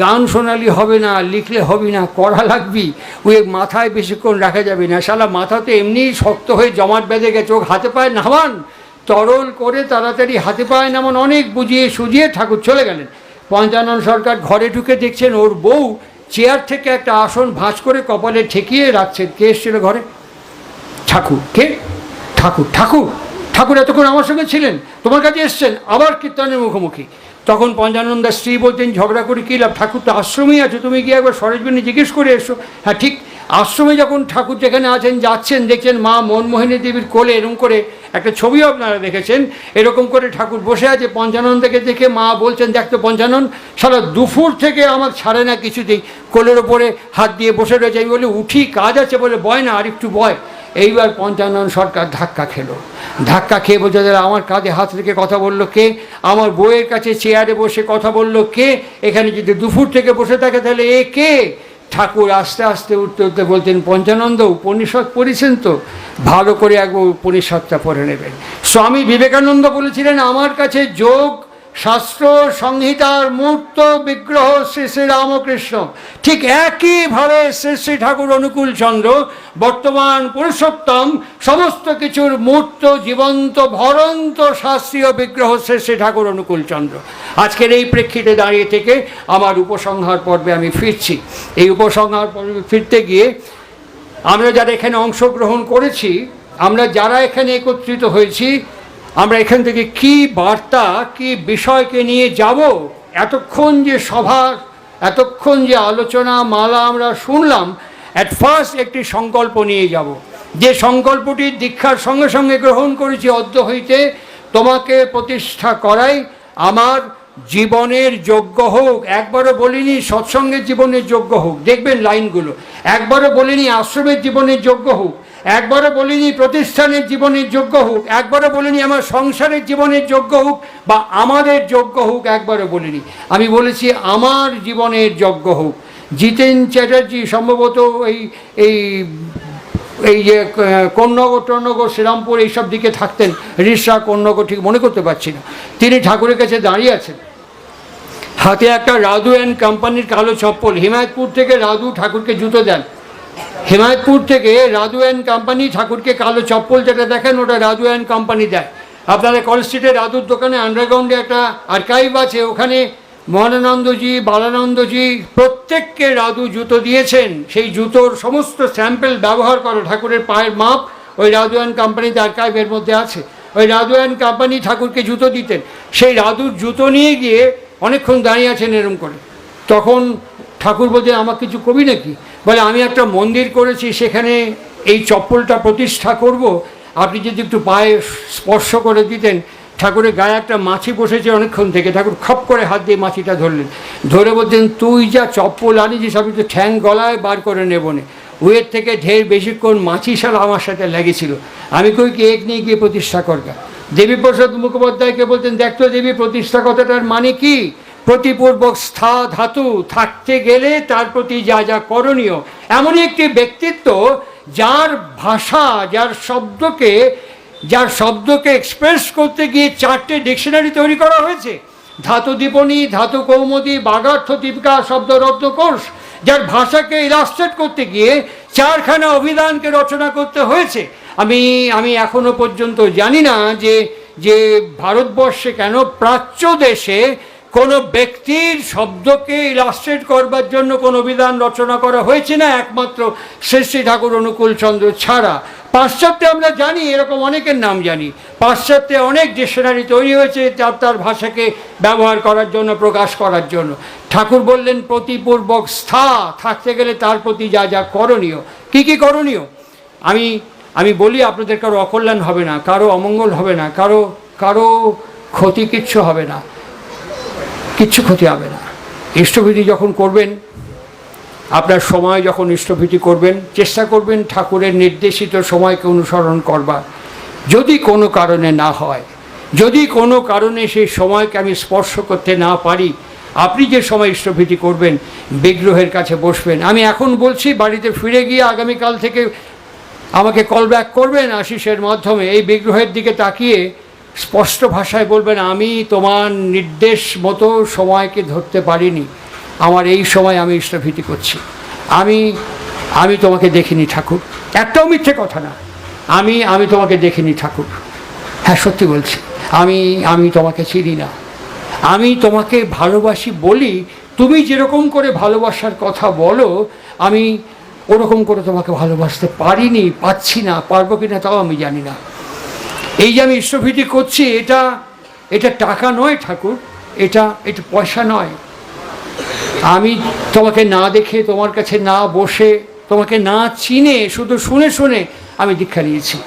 গান শোনালি হবে না, লিখলে হবে না, করা লাগবি, ওই মাথায় বেশিক্ষণ রাখা যাবে না। শালা মাথা তো এমনিই শক্ত হয়ে জমাট বেঁধে গেছে, ও হাতে পায়ে নামান, তরল করে তাড়াতাড়ি হাতে পায়ে নামান, অনেক বুঝিয়ে সুজিয়ে ঠাকুর চলে গেলেন। পঞ্চানন সরকার ঘরে ঢুকে দেখছেন ওর বউ চেয়ার থেকে একটা আসন ভাঁজ করে কপালে ঠেকিয়ে রাখছেন। কে এসেছিল ঘরে? ঠাকুর। কে? ঠাকুর। ঠাকুর ঠাকুর এতক্ষণ আমার সঙ্গে ছিলেন, তোমার কাছে এসছেন, আবার কীর্তনের মুখোমুখি। তখন পঞ্চানন্দার স্ত্রী বলতেন, ঝগড়া করে কী লাভ, ঠাকুর তো আশ্রমেই আছে, তুমি গিয়ে একবার সরেজমিনে জিজ্ঞেস করে এসো। হ্যাঁ ঠিক, আশ্রমে যখন ঠাকুর যেখানে আছেন যাচ্ছেন, দেখছেন মা মনমোহিনী দেবীর কোলে এরকম করে একটা ছবিও আপনারা দেখেছেন, এরকম করে ঠাকুর বসে আছে। পঞ্চানন্দকে দেখে মা বলছেন, দেখতো পঞ্চানন সারা দুপুর থেকে আমার ছাড়ে না কিছুতেই, কোলের ওপরে হাত দিয়ে বসে রয়েছে। আমি বলি উঠি, কাজ আছে, বলে বয় না, আর একটু বয়। এইবার পঞ্চানন সরকার ধাক্কা খেলো, ধাক্কা খেয়ে বলছে, দাদা আমার কাঁধে হাত রেখে কথা বললো কে? আমার বউয়ের কাছে চেয়ারে বসে কথা বললো কে? এখানে যদি দুপুর থেকে বসে থাকে তাহলে এ কে? ঠাকুর আস্তে আস্তে উঠতে উঠতে বলতেন, পঞ্চানন্দ উপনিষদ পড়েছেন তো, ভালো করে একবার উপনিষদটা পড়ে নেবেন। স্বামী বিবেকানন্দ বলেছিলেন, আমার কাছে যোগ শাস্ত্র সংহিতার মূর্ত বিগ্রহ শ্রী শ্রী রামকৃষ্ণ। ঠিক একইভাবে শ্রী শ্রী ঠাকুর অনুকূল চন্দ্র বর্তমান পুরুষোত্তম, সমস্ত কিছুর মূর্ত জীবন্ত ভরন্ত শাস্ত্রীয় বিগ্রহ শ্রী শ্রী ঠাকুর অনুকূল চন্দ্র। আজকের এই প্রেক্ষিতে দাঁড়িয়ে থেকে আমার উপসংহার পর্বে আমি ফিরছি। এই উপসংহার পর্বে ফিরতে গিয়ে আমরা যারা এখানে অংশগ্রহণ করেছি, আমরা যারা এখানে একত্রিত হয়েছি, আমরা এখান থেকে কি বার্তা, কি বিষয়কে নিয়ে যাব, এতক্ষণ যে সভা, এতক্ষণ যে আলোচনা মালা আমরা শুনলাম, অ্যাট ফার্স্ট একটি সংকল্প নিয়ে যাব, যে সংকল্পটি দীক্ষার সঙ্গে সঙ্গে গ্রহণ করেছি। অদ্য হইতে তোমাকে প্রতিষ্ঠা করাই আমার জীবনের যোগ্য হোক। একবারও বলিনি সৎসঙ্গের জীবনের যোগ্য হোক, দেখবেন লাইনগুলো। একবারও বলিনি আশ্রমের জীবনের যোগ্য হোক, একবারও বলিনি প্রতিষ্ঠানের জীবনের যোগ্য হোক, একবারও বলিনি আমার সংসারের জীবনের যোগ্য হোক বা আমাদের যোগ্য হোক, একবারও বলিনি। আমি বলেছি আমার জীবনের যোগ্য হোক। জিতেন চ্যাটার্জি সম্ভবত এই যে কন্যগর টন্যগর শ্রীরামপুর এইসব দিকে থাকতেন, রিসা কন্যগর ঠিক মনে করতে পারছি না, তিনি ঠাকুরের কাছে দাঁড়িয়ে আছেন, হাতে একটা রাধু অ্যান্ড কোম্পানির কালো চপ্পল। হিমায়তপুর থেকে রাধু ঠাকুরকে জুতো দেন, হেমায়তপুর থেকে রাজু অ্যান্ড কোম্পানি ঠাকুরকে কালো চপ্পল যেটা দেখেন ওটা রাজু অ্যান্ড কোম্পানি দেয়। আপনাদের কলেজ স্ট্রিটে রাজুর দোকানে আন্ডারগ্রাউন্ডে একটা আর্কাইভ আছে, ওখানে মহানন্দজি, বালানন্দজি প্রত্যেককে রাজু জুতো দিয়েছেন। সেই জুতোর সমস্ত স্যাম্পেল ব্যবহার করো, ঠাকুরের পায়ের মাপ ওই রাজু অ্যান্ড কোম্পানিতে আর্কাইভের মধ্যে আছে। ওই রাজু অ্যান্ড কোম্পানি ঠাকুরকে জুতো দিতেন। সেই রাজুর জুতো নিয়ে গিয়ে অনেকক্ষণ দাঁড়িয়ে আছেন এরম করে। তখন ঠাকুর বলছেন আমার কিছু কবি নাকি? বলে আমি একটা মন্দির করেছি, সেখানে এই চপ্পলটা প্রতিষ্ঠা করব, আপনি যদি একটু পায়ে স্পর্শ করে দিতেন। ঠাকুরের গায়ে একটা মাছি বসেছে অনেকক্ষণ থেকে, ঠাকুর খপ করে হাত দিয়ে মাছিটা ধরলেন, ধরে বলছেন তুই যা চপ্পল আনিছিস আমি তো ঠ্যাং গলায় বার করে নেবো না, ওয়ের থেকে ঢের বেশিক্ষণ মাছি শাল আমার সাথে লেগেছিল, আমি কই কি এক নিয়ে গিয়ে প্রতিষ্ঠা করগা। দেবীপ্রসাদ মুখোপাধ্যায়কে বলতেন দেখতো দেবী প্রতিষ্ঠা কথাটার মানে কি? প্রতিপূর্বক স্থা ধাতু, থাকতে গেলে তার প্রতি যা যা করণীয়। এমনই একটি ব্যক্তিত্ব যার ভাষা, যার শব্দকে এক্সপ্রেস করতে গিয়ে 4টে ডিকশনারি তৈরি করা হয়েছে। ধাতু দীপনী, ধাতু কৌমুদী, বাগার্থ দীপিকা, শব্দ রত্নকোষ। যার ভাষাকে ইলাস্ট্রেট করতে গিয়ে 4খানা অভিধানকে রচনা করতে হয়েছে। আমি এখনো পর্যন্ত জানি না যে ভারতবর্ষে কেন প্রাচ্য দেশে কোনো ব্যক্তির শব্দকে ইলাস্ট্রেট করবার জন্য কোনো অভিধান রচনা করা হয়েছে না, একমাত্র শ্রী শ্রী ঠাকুর অনুকূলচন্দ্র ছাড়া। পাশ্চাত্যে আমরা জানি, এরকম অনেকের নাম জানি, পাশ্চাত্যে অনেক ডিকশনারি তৈরি হয়েছে তার ভাষাকে ব্যবহার করার জন্য, প্রকাশ করার জন্য। ঠাকুর বললেন প্রতিপূর্বক স্থা, থাকতে গেলে তার প্রতি যা যা করণীয়। কি কি করণীয়? আমি বলি আপনাদের কারো অকল্যাণ হবে না, কারো অমঙ্গল হবে না, কারো ক্ষতি কিচ্ছু হবে না, কিচ্ছু ক্ষতি হবে না। ইষ্টভীতি যখন করবেন, আপনার সময় যখন ইষ্টভীতি করবেন, চেষ্টা করবেন ঠাকুরের নির্দেশিত সময়কে অনুসরণ করবার। যদি কোনো কারণে না হয়, যদি কোনো কারণে সেই সময়কে আমি স্পর্শ করতে না পারি, আপনি যে সময় ইষ্টভীতি করবেন বিগ্রহের কাছে বসবেন। আমি এখন বলছি, বাড়িতে ফিরে গিয়ে আগামীকাল থেকে আমাকে কল ব্যাক করবেন আশিসের মাধ্যমে, এই বিগ্রহের দিকে তাকিয়ে স্পষ্ট ভাষায় বলবেন আমি তোমার নির্দেশ মতো সময়কে ধরতে পারিনি, আমার এই সময় আমি ইষ্টভীতি করছি, আমি তোমাকে দেখিনি ঠাকুর। একটাও মিথ্যে কথা না, আমি তোমাকে দেখিনি ঠাকুর। হ্যাঁ সত্যি বলছি, আমি তোমাকে চিনি না, আমি তোমাকে ভালোবাসি বলি, তুমি যেরকম করে ভালোবাসার কথা বলো আমি ওরকম করে তোমাকে ভালোবাসতে পারিনি, পাচ্ছি না, পারবো কিনা তাও আমি জানি না। এই যে আমি ইষ্টভীতি করছি, এটা টাকা নয় ঠাকুর, এটা পয়সা নয়। আমি তোমাকে না দেখে, তোমার কাছে না বসে, তোমাকে না চিনে, শুধু শুনে শুনে আমি দীক্ষা নিয়েছি।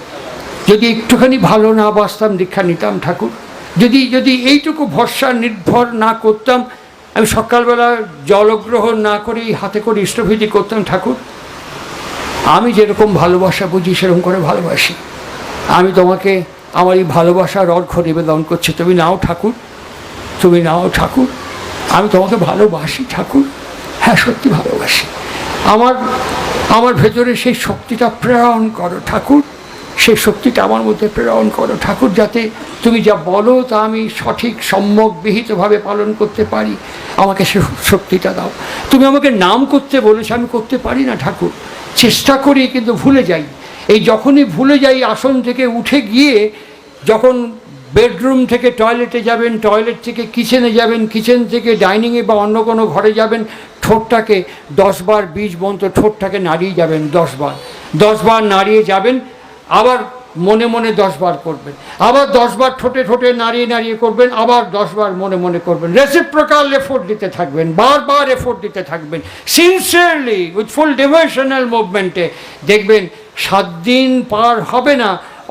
যদি একটুখানি ভালো না বাসতাম দীক্ষা নিতাম ঠাকুর, যদি এইটুকু ভরসা নির্ভর না করতাম, আমি সকালবেলা জলগ্রহণ না করেই হাতে করে ইষ্টভীতি করতাম ঠাকুর। আমি যেরকম ভালোবাসা বুঝি সেরকম করে ভালোবাসি। আমি তোমাকে আমার এই ভালোবাসার অর্ঘ্য নিবেদন করছি, তুমি নাও ঠাকুর, তুমি নাও ঠাকুর, আমি তোমাকে ভালোবাসি ঠাকুর। হ্যাঁ সত্যি ভালোবাসি। আমার ভেতরে সেই শক্তিটা প্রেরণ করো ঠাকুর, সেই শক্তিটা আমার মধ্যে প্রেরণ করো ঠাকুর, যাতে তুমি যা বলো তা আমি সঠিক সম্যক বিহিতভাবে পালন করতে পারি। আমাকে সে শক্তিটা দাও। তুমি আমাকে নাম করতে বলেছো, আমি করতে পারি না ঠাকুর, চেষ্টা করি কিন্তু ভুলে যাই। এই যখনই ভুলে যাই, আসন থেকে উঠে গিয়ে যখন বেডরুম থেকে টয়লেটে যাবেন, টয়লেট থেকে কিচেনে যাবেন, কিচেন থেকে ডাইনিংয়ে বা অন্য কোনো ঘরে যাবেন, ঠোঁটটাকে 10 বার 20 বন্ত ঠোঁটটাকে নাড়িয়ে যাবেন, 10 বার নাড়িয়ে যাবেন, আবার মনে মনে 10 বার করবেন, আবার 10 বার ঠোঁটে ঠোঁটে নাড়িয়ে নাড়িয়ে করবেন, আবার 10 বার মনে মনে করবেন। রেসিপ্রোকাল এফোর্ট দিতে থাকবেন, বারবার এফোর্ট দিতে থাকবেন, সিনসিয়ারলি উইথ ফুল ডিভোশনাল মুভমেন্টে। দেখবেন 7 দিন পার হবে না,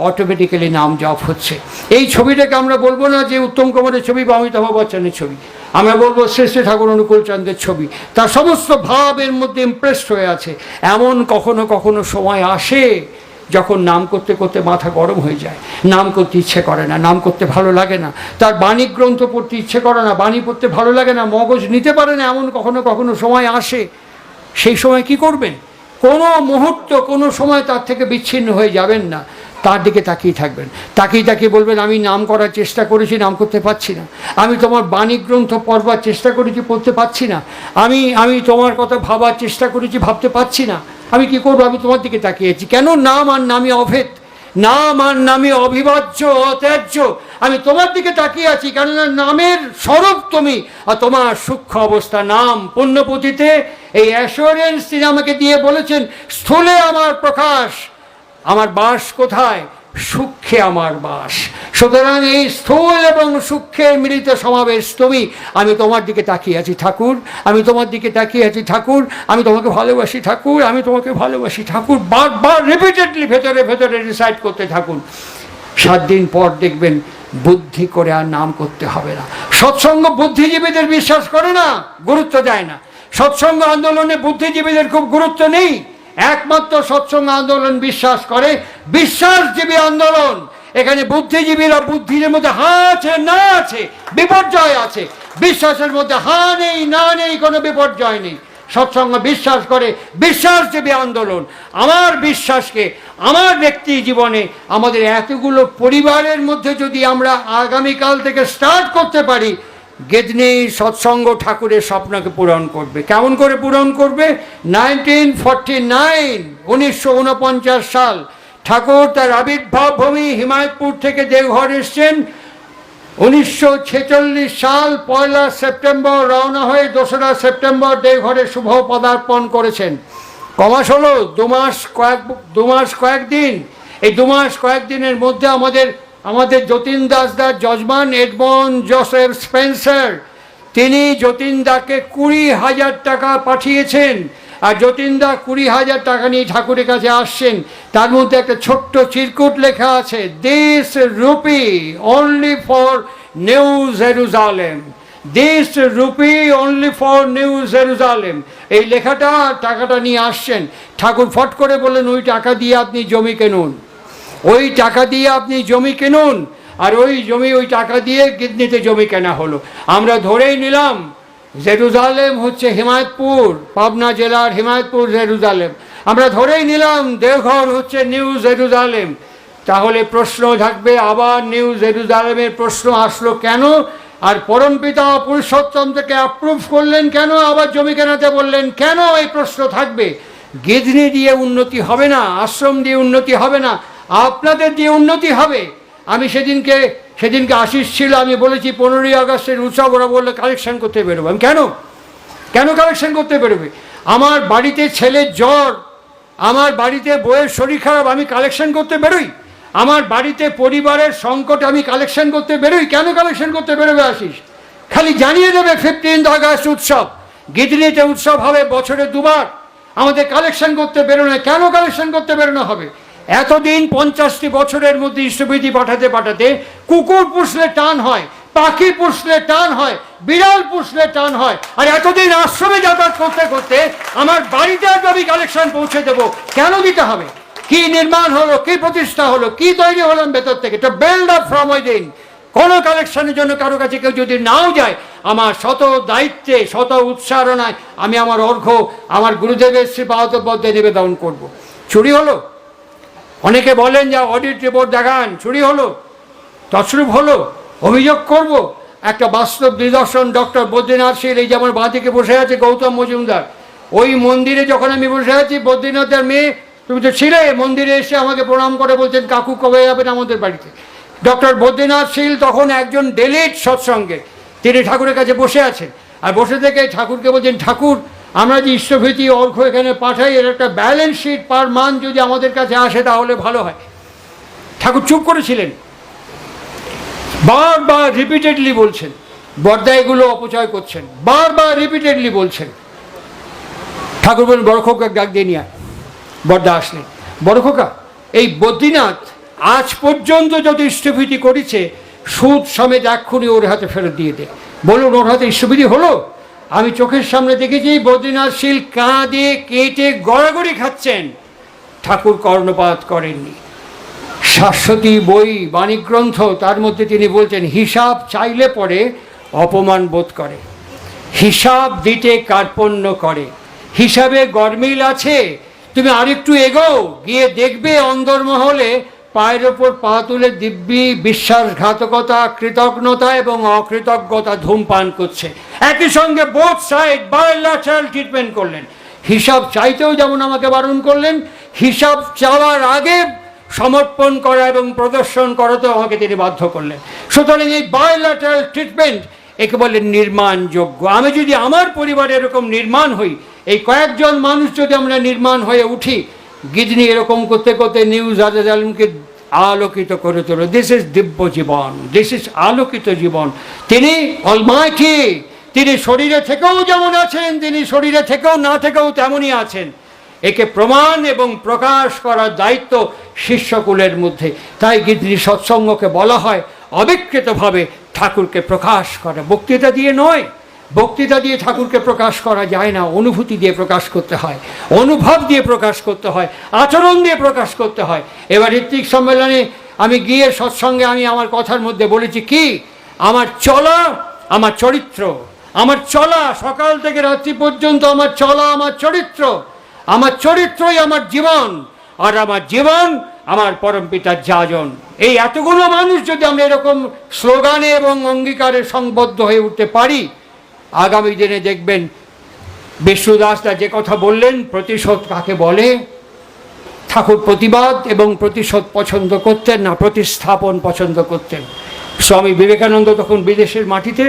অটোমেটিক্যালি নাম জপ হচ্ছে। এই ছবিটাকে আমরা বলবো না যে উত্তম কুমারের ছবি বা অমিতাভ বচ্চনের ছবি, আমরা বলবো শ্রী শ্রী ঠাকুর অনুকূলচন্দ্রের ছবি। তার সমস্ত ভাব এর মধ্যে ইমপ্রেসড হয়ে আছে। এমন কখনো কখনো সময় আসে যখন নাম করতে করতে মাথা গরম হয়ে যায়, নাম করতে ইচ্ছে করে না, নাম করতে ভালো লাগে না, তার বাণী গ্রন্থ পড়তে ইচ্ছে করে না, বাণী পড়তে ভালো লাগে না, মগজ নিতে পারে না, এমন কখনো কখনো সময় আসে। সেই সময় কি করবেন? কোনো মুহূর্ত, কোনো সময় তার থেকে বিচ্ছিন্ন হয়ে যাবেন না। তার দিকে তাকিয়ে থাকবেন, তাকিয়ে তাকিয়ে বলবেন, আমি নাম করার চেষ্টা করেছি, নাম করতে পারছি না। আমি তোমার বাণী গ্রন্থ পড়বার চেষ্টা করেছি, পড়তে পারছি না। আমি তোমার কথা ভাবার চেষ্টা করেছি, ভাবতে পারছি না। আমি কি করবো? আমি তোমার দিকে তাকিয়েছি। কেন? নাম আর নামই অভেদ, নাম আর নামই অবিভাজ্য, অত্যাজ্য। আমি তোমার দিকে তাকিয়ে আছি, কেননা নামের স্বরূপ তুমি, আর তোমার সূক্ষ্ম অবস্থা নাম। পুণ্যপুঁথিতে এই অ্যাসুরেন্স তিনি আমাকে দিয়ে বলেছেন, স্থূলে আমার প্রকাশ, আমার বাস কোথায়? সূক্ষ্মে আমার বাস। সুতরাং এই স্থূল এবং সূক্ষ্মের মিলিত সমাবেশ তুমি। আমি তোমার দিকে তাকিয়ে আছি ঠাকুর, আমি তোমার দিকে তাকিয়ে আছি ঠাকুর, আমি তোমাকে ভালোবাসি ঠাকুর, আমি তোমাকে ভালোবাসি ঠাকুর। বারবার রিপিটেডলি ভেতরে ভেতরে রিসাইট করতে থাকুন। 7 দিন পর দেখবেন বুদ্ধি করে আর নাম করতে হবে না। সৎসঙ্গ বুদ্ধিজীবীদের বিশ্বাস করে না, গুরুত্ব দেয় না। সৎসঙ্গ আন্দোলনে বুদ্ধিজীবীদের খুব গুরুত্ব নেই। একমাত্র সৎসঙ্গ আন্দোলন বিশ্বাস করে বিশ্বাসজীবী আন্দোলন। এখানে বুদ্ধিজীবীরা বুদ্ধির মধ্যে হা আছে না আছে, বিপর্যয় আছে। বিশ্বাসের মধ্যে হা নেই না নেই, কোনো বিপর্যয় নেই। সৎসঙ্গ বিশ্বাস করে বিশ্বাসজীবী আন্দোলন। আমার বিশ্বাসকে আমার ব্যক্তি জীবনে আমাদের এতগুলো পরিবারের মধ্যে যদি আমরা আগামীকাল থেকে স্টার্ট করতে পারি, গেদনি সৎসঙ্গ ঠাকুরের স্বপ্নকে পূরণ করবে। কেমন করে পূরণ করবে? 1949 সাল ঠাকুর তার আবির্ভাব ভূমি হিমায়তপুর থেকে দেওঘর এসছেন। 1946 সাল 1 সেপ্টেম্বর রওনা হয়ে 2 সেপ্টেম্বর দেওঘরে শুভ পদার্পণ করেছেন। কমাস হলো 2 মাস কয়েকদিন। এই 2 মাস কয়েকদিনের মধ্যে আমাদের যতীন দাসদার যজমান এডমন্ড জোসেফ স্পেন্সার, তিনি যতীনদাকে 20,000 টাকা পাঠিয়েছেন। আর যতীনদা 20,000 টাকা নিয়ে ঠাকুরের কাছে আসছেন। তার মধ্যে একটা ছোট্ট চিরকুট লেখা আছে, this rupee only for new Jerusalem, this rupee only for new Jerusalem. এই লেখাটা, টাকাটা নিয়ে আসছেন। ঠাকুর ফট করে বললেন, ওই টাকা দিয়ে আপনি জমি কিনুন, ওই টাকা দিয়ে আপনি জমি কিনুন। আর ওই টাকা দিয়ে গিদনিতে জমি কেনা হলো। আমরা ধরেই নিলাম জেরুজালেম হচ্ছে হিমায়তপুর, পাবনা জেলার হিমায়তপুর জেরুজালেম। আমরা ধরেই নিলাম দেওঘর হচ্ছে নিউ জেরুজালেম। তাহলে প্রশ্ন থাকবে, আবার নিউ জেরুজালেমের প্রশ্ন আসলো কেন? আর পরমপিতা পুরুষোত্তম থেকে অ্যাপ্রুভ করলেন কেন? আবার জমি কেনাতে বললেন কেন? এই প্রশ্ন থাকবে। গিদনি দিয়ে উন্নতি হবে না, আশ্রম দিয়ে উন্নতি হবে না, আপনাদের দিয়ে উন্নতি হবে। আমি সেদিনকে আশিস ছিল, আমি বলেছি 15ই আগস্টের উৎসব, ওরা বললে কালেকশন করতে বেরোবো। আমি কেন কালেকশন করতে বেরোবে? আমার বাড়িতে ছেলের জ্বর, আমার বাড়িতে বউয়ের শরীর খারাপ, আমি কালেকশন করতে বেরোই? আমার বাড়িতে পরিবারের সংকট, আমি কালেকশন করতে বেরোই? কেন কালেকশন করতে বেরোবে আশিস? খালি জানিয়ে দেবে 15 আগস্ট উৎসব, গিদনিতে উৎসব হবে বছরে 2 বার। আমাদের কালেকশন করতে বেরোনো, কেন কালেকশন করতে বেরোনো হবে? এতদিন 50টি বছরের মধ্যে ইষ্টবিধি পাঠাতে পাঠাতে কুকুর পুষলে টান হয়, পাখি পুষলে টান হয়, বিড়াল পুষলে টান হয়। আর এতদিন আশ্রমে যাতায়াত করতে করতে আমার বাড়িতে আমি কালেকশন পৌঁছে দেবো, কেন দিতে হবে? কি নির্মাণ হলো, কি প্রতিষ্ঠা হলো, কি তৈরি হলাম ভেতর থেকে? তো বিল্ড আপ ফ্রম উইদিন। কোনো কালেকশনের জন্য কারো কাছে কেউ যদি নাও যায়, আমার শত দায়িত্বে শত উৎসারণায় আমি আমার অর্ঘ্য আমার গুরুদেবের শ্রীপাদপদ্মে নিবেদন করব। চুরি হলো? অনেকে বলেন যে অডিট রিপোর্ট দেখান, চুরি হলো, তছরূপ হলো, অভিযোগ করব। একটা বাস্তব নিদর্শন, ডক্টর বদ্রীনাথ শীল, এই যে আমার বাঁ দিকে বসে আছে গৌতম মজুমদার, ওই মন্দিরে যখন আমি বসে আছি, বদ্রীনাথের মেয়ে, তুমি তো ছিলে, মন্দিরে এসে আমাকে প্রণাম করে বলছেন, কাকু কবে যাবেন আমাদের বাড়িতে? ডক্টর বদ্রীনাথ শীল তখন একজন ডেলিট সৎসঙ্গে, তিনি ঠাকুরের কাছে বসে আছেন। আর বসে থেকে ঠাকুরকে বলছেন, ঠাকুর আমরা যে ইষ্টভীতি অর্ঘ্য এখানে পাঠাই, এর একটা ব্যালেন্স শিট পার মান্থ যদি আমাদের কাছে আসে তাহলে ভালো হয়। ঠাকুর চুপ করেছিলেন, বারবার রিপিটেডলি বলছেন, বড়দা এগুলো অপচয় করছেন, বারবার রিপিটেডলি বলছেন। ঠাকুর বলেন, বড় খোকা ডাক দিয়ে নিয়ে আয়। বড়দা আসলেন। বড় খোকা, এই বদ্রীনাথ আজ পর্যন্ত যত ইষ্টভীতি করেছে সুদ সমেত এক্ষুনি ওর হাতে ফেরত দিয়ে দে। বলুন, ওর হাতে ইষ্টভীতি হলো? আমি চোখের সামনে দেখেছি বদ্রীনাথ শীল কাঁদে কেটে গড়াগড়ি খাচ্ছেন। ঠাকুর কর্ণপাত করেননি। শাশ্বতী বই, বাণীগ্রন্থ, তার মধ্যে তিনি বলছেন, হিসাব চাইলে পরে অপমান বোধ করে, হিসাব দিতে কার্পণ্য করে, হিসাবে গরমিল আছে। তুমি আরেকটু এগো, গিয়ে দেখবে অন্দরমহলে পায়ের ওপর পা তুলে দিব্যি বিশ্বাসঘাতকতা, কৃতজ্ঞতা এবং অকৃতজ্ঞতা ধূমপান করছে। একই সঙ্গে বোথ সাইড বায়োল্যাটারাল ট্রিটমেন্ট করলেন। হিসাব চাইতেও যেমন আমাকে বারণ করলেন, হিসাব চাওয়ার আগে সমর্পণ করা এবং প্রদর্শন করাতেও আমাকে তিনি বাধ্য করলেন। সুতরাং এই বায়োল্যাটারাল ট্রিটমেন্ট একে বলে নির্মাণযোগ্য। আমি যদি আমার পরিবারে এরকম নির্মাণ হই, এই কয়েকজন মানুষ যদি আমরা নির্মাণ হয়ে উঠি, গিজনি এরকম করতে করতে নিউজ আলমকে আলোকিত করে তোলো। দিস ইজ দিব্য জীবন, দিস ইজ আলোকিত জীবন। তিনি অলমাইটি, তিনি শরীরে থেকেও যেমন আছেন, তিনি শরীরে থেকেও না থেকেও তেমনই আছেন। একে প্রমাণ এবং প্রকাশ করার দায়িত্ব শিষ্যকুলের মধ্যে। তাই গিজনি সৎসঙ্গকে বলা হয় অবিকৃতভাবে ঠাকুরকে প্রকাশ করা। বক্তৃতা দিয়ে নয়, বক্তৃতা দিয়ে ঠাকুরকে প্রকাশ করা যায় না, অনুভূতি দিয়ে প্রকাশ করতে হয়, অনুভব দিয়ে প্রকাশ করতে হয়, আচরণ দিয়ে প্রকাশ করতে হয়। এবার ঋত্বিক সম্মেলনে আমি গিয়ে সৎসঙ্গে আমি আমার কথার মধ্যে বলেছি কি, আমার চলা আমার চরিত্র, আমার চলা সকাল থেকে রাত্রি পর্যন্ত আমার চলা আমার চরিত্র, আমার চরিত্রই আমার জীবন, আর আমার জীবন আমার পরমপিতার যাজন। এই এতগুলো মানুষ যদি আমরা এরকম স্লোগানে এবং অঙ্গীকারে সংবদ্ধ হয়ে উঠতে পারি, আগামী দিনে দেখবেন বিষ্ণুদাসদা যে কথা বললেন, প্রতিশোধ কাকে বলে। ঠাকুর প্রতিবাদ এবং প্রতিশোধ পছন্দ করতেন না, প্রতিস্থাপন পছন্দ করতেন। স্বামী বিবেকানন্দ তখন বিদেশের মাটিতে,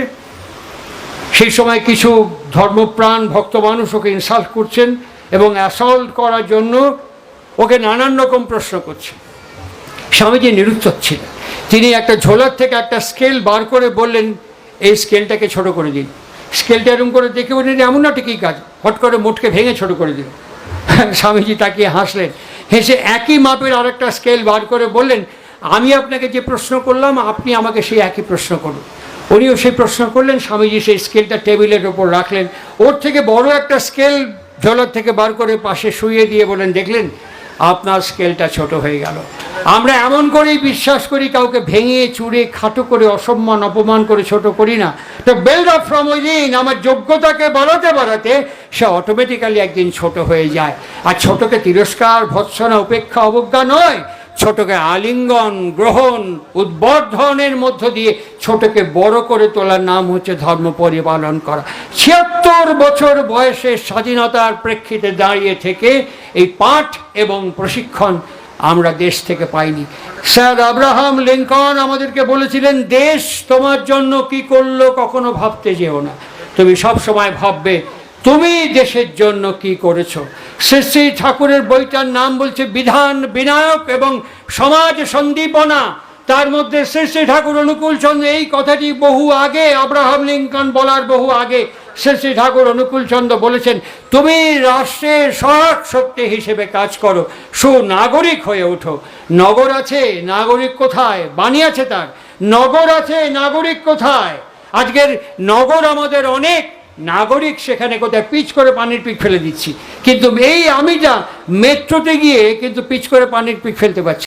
সেই সময় কিছু ধর্মপ্রাণ ভক্ত মানুষ ওকে ইনসাল্ট করছেন এবং অ্যাসল্ট করার জন্য ওকে নানান রকম প্রশ্ন করছে। স্বামীজি নিরুত্তর ছিলেন। তিনি একটা ঝোলার থেকে একটা স্কেল বার করে বললেন, এই স্কেলটাকে ছোট করে দিন। স্কেলটা এরকম করে দেখে বললেন, এমন না ঠিকই কাজ, হট করে মুটকে ভেঙে ছোট করে দিল। স্বামীজি তাকিয়ে হাসলেন, হেসে একই মাপের আরেকটা স্কেল বার করে বললেন, আমি আপনাকে যে প্রশ্ন করলাম আপনি আমাকে সেই একই প্রশ্ন করুন। উনিও সেই প্রশ্ন করলেন। স্বামীজি সেই স্কেলটা টেবিলের ওপর রাখলেন, ওর থেকে বড় একটা স্কেল ঝোলার থেকে বার করে পাশে শুইয়ে দিয়ে বলেন, দেখলেন আপনার স্কেলটা ছোট হয়ে গেল। আমরা এমন করেই বিশ্বাস করি, কাউকে ভেঙে চুড়ে খাটো করে অসম্মান অপমান করে ছোট করি না। তো বিল্ড আপ ফ্রম উইদিন, আমার যোগ্যতাকে বাড়াতে বাড়াতে সে অটোমেটিক্যালি একদিন ছোট হয়ে যায়। আর ছোটকে তিরস্কার, ভৎসনা, উপেক্ষা, অবজ্ঞা নয়, ছোটকে আলিঙ্গন, গ্রহণ, উদ্বর্ধনের মধ্য দিয়ে ছোটকে বড় করে তোলার নাম হচ্ছে ধর্ম পরিপালন করা। ৭৬ বছর বয়সে স্বাধীনতার প্রেক্ষিতে দাঁড়িয়ে থেকে এই পাঠ এবং প্রশিক্ষণ আমরা দেশ থেকে পাইনি। স্যার আব্রাহাম লিঙ্কন আমাদেরকে বলেছিলেন, দেশ তোমার জন্য কি করলো কখনো ভাবতে যেও না, তুমি সব সময় ভাববে তুমি দেশের জন্য কি করেছো। শ্রী শ্রী ঠাকুরের বইটার নাম বলছে বিধান বিনায়ক এবং সমাজ সন্দীপনা। তার মধ্যে শ্রী শ্রী ঠাকুর অনুকূল চন্দ্র এই কথাটি বহু আগে, আব্রাহাম লিঙ্কন বলার বহু আগে শ্রী শ্রী ঠাকুর অনুকূল চন্দ্র বলেছেন, তুমি রাষ্ট্রের সহায়ক শক্তি হিসেবে কাজ করো, সুনাগরিক হয়ে ওঠো। নগর আছে, নাগরিক কোথায়? বাণী আছে তার, নগর আছে, নাগরিক কোথায়? আজকের নগর আমাদের অনেক, নাগরিক সেখানে কোথায় পিচ করে পানির পিক ফেলে দিচ্ছি। কিন্তু এই আমি যা মেট্রোতে গিয়ে কিন্তু পিচ করে পানির পিক ফেলতে পারছি।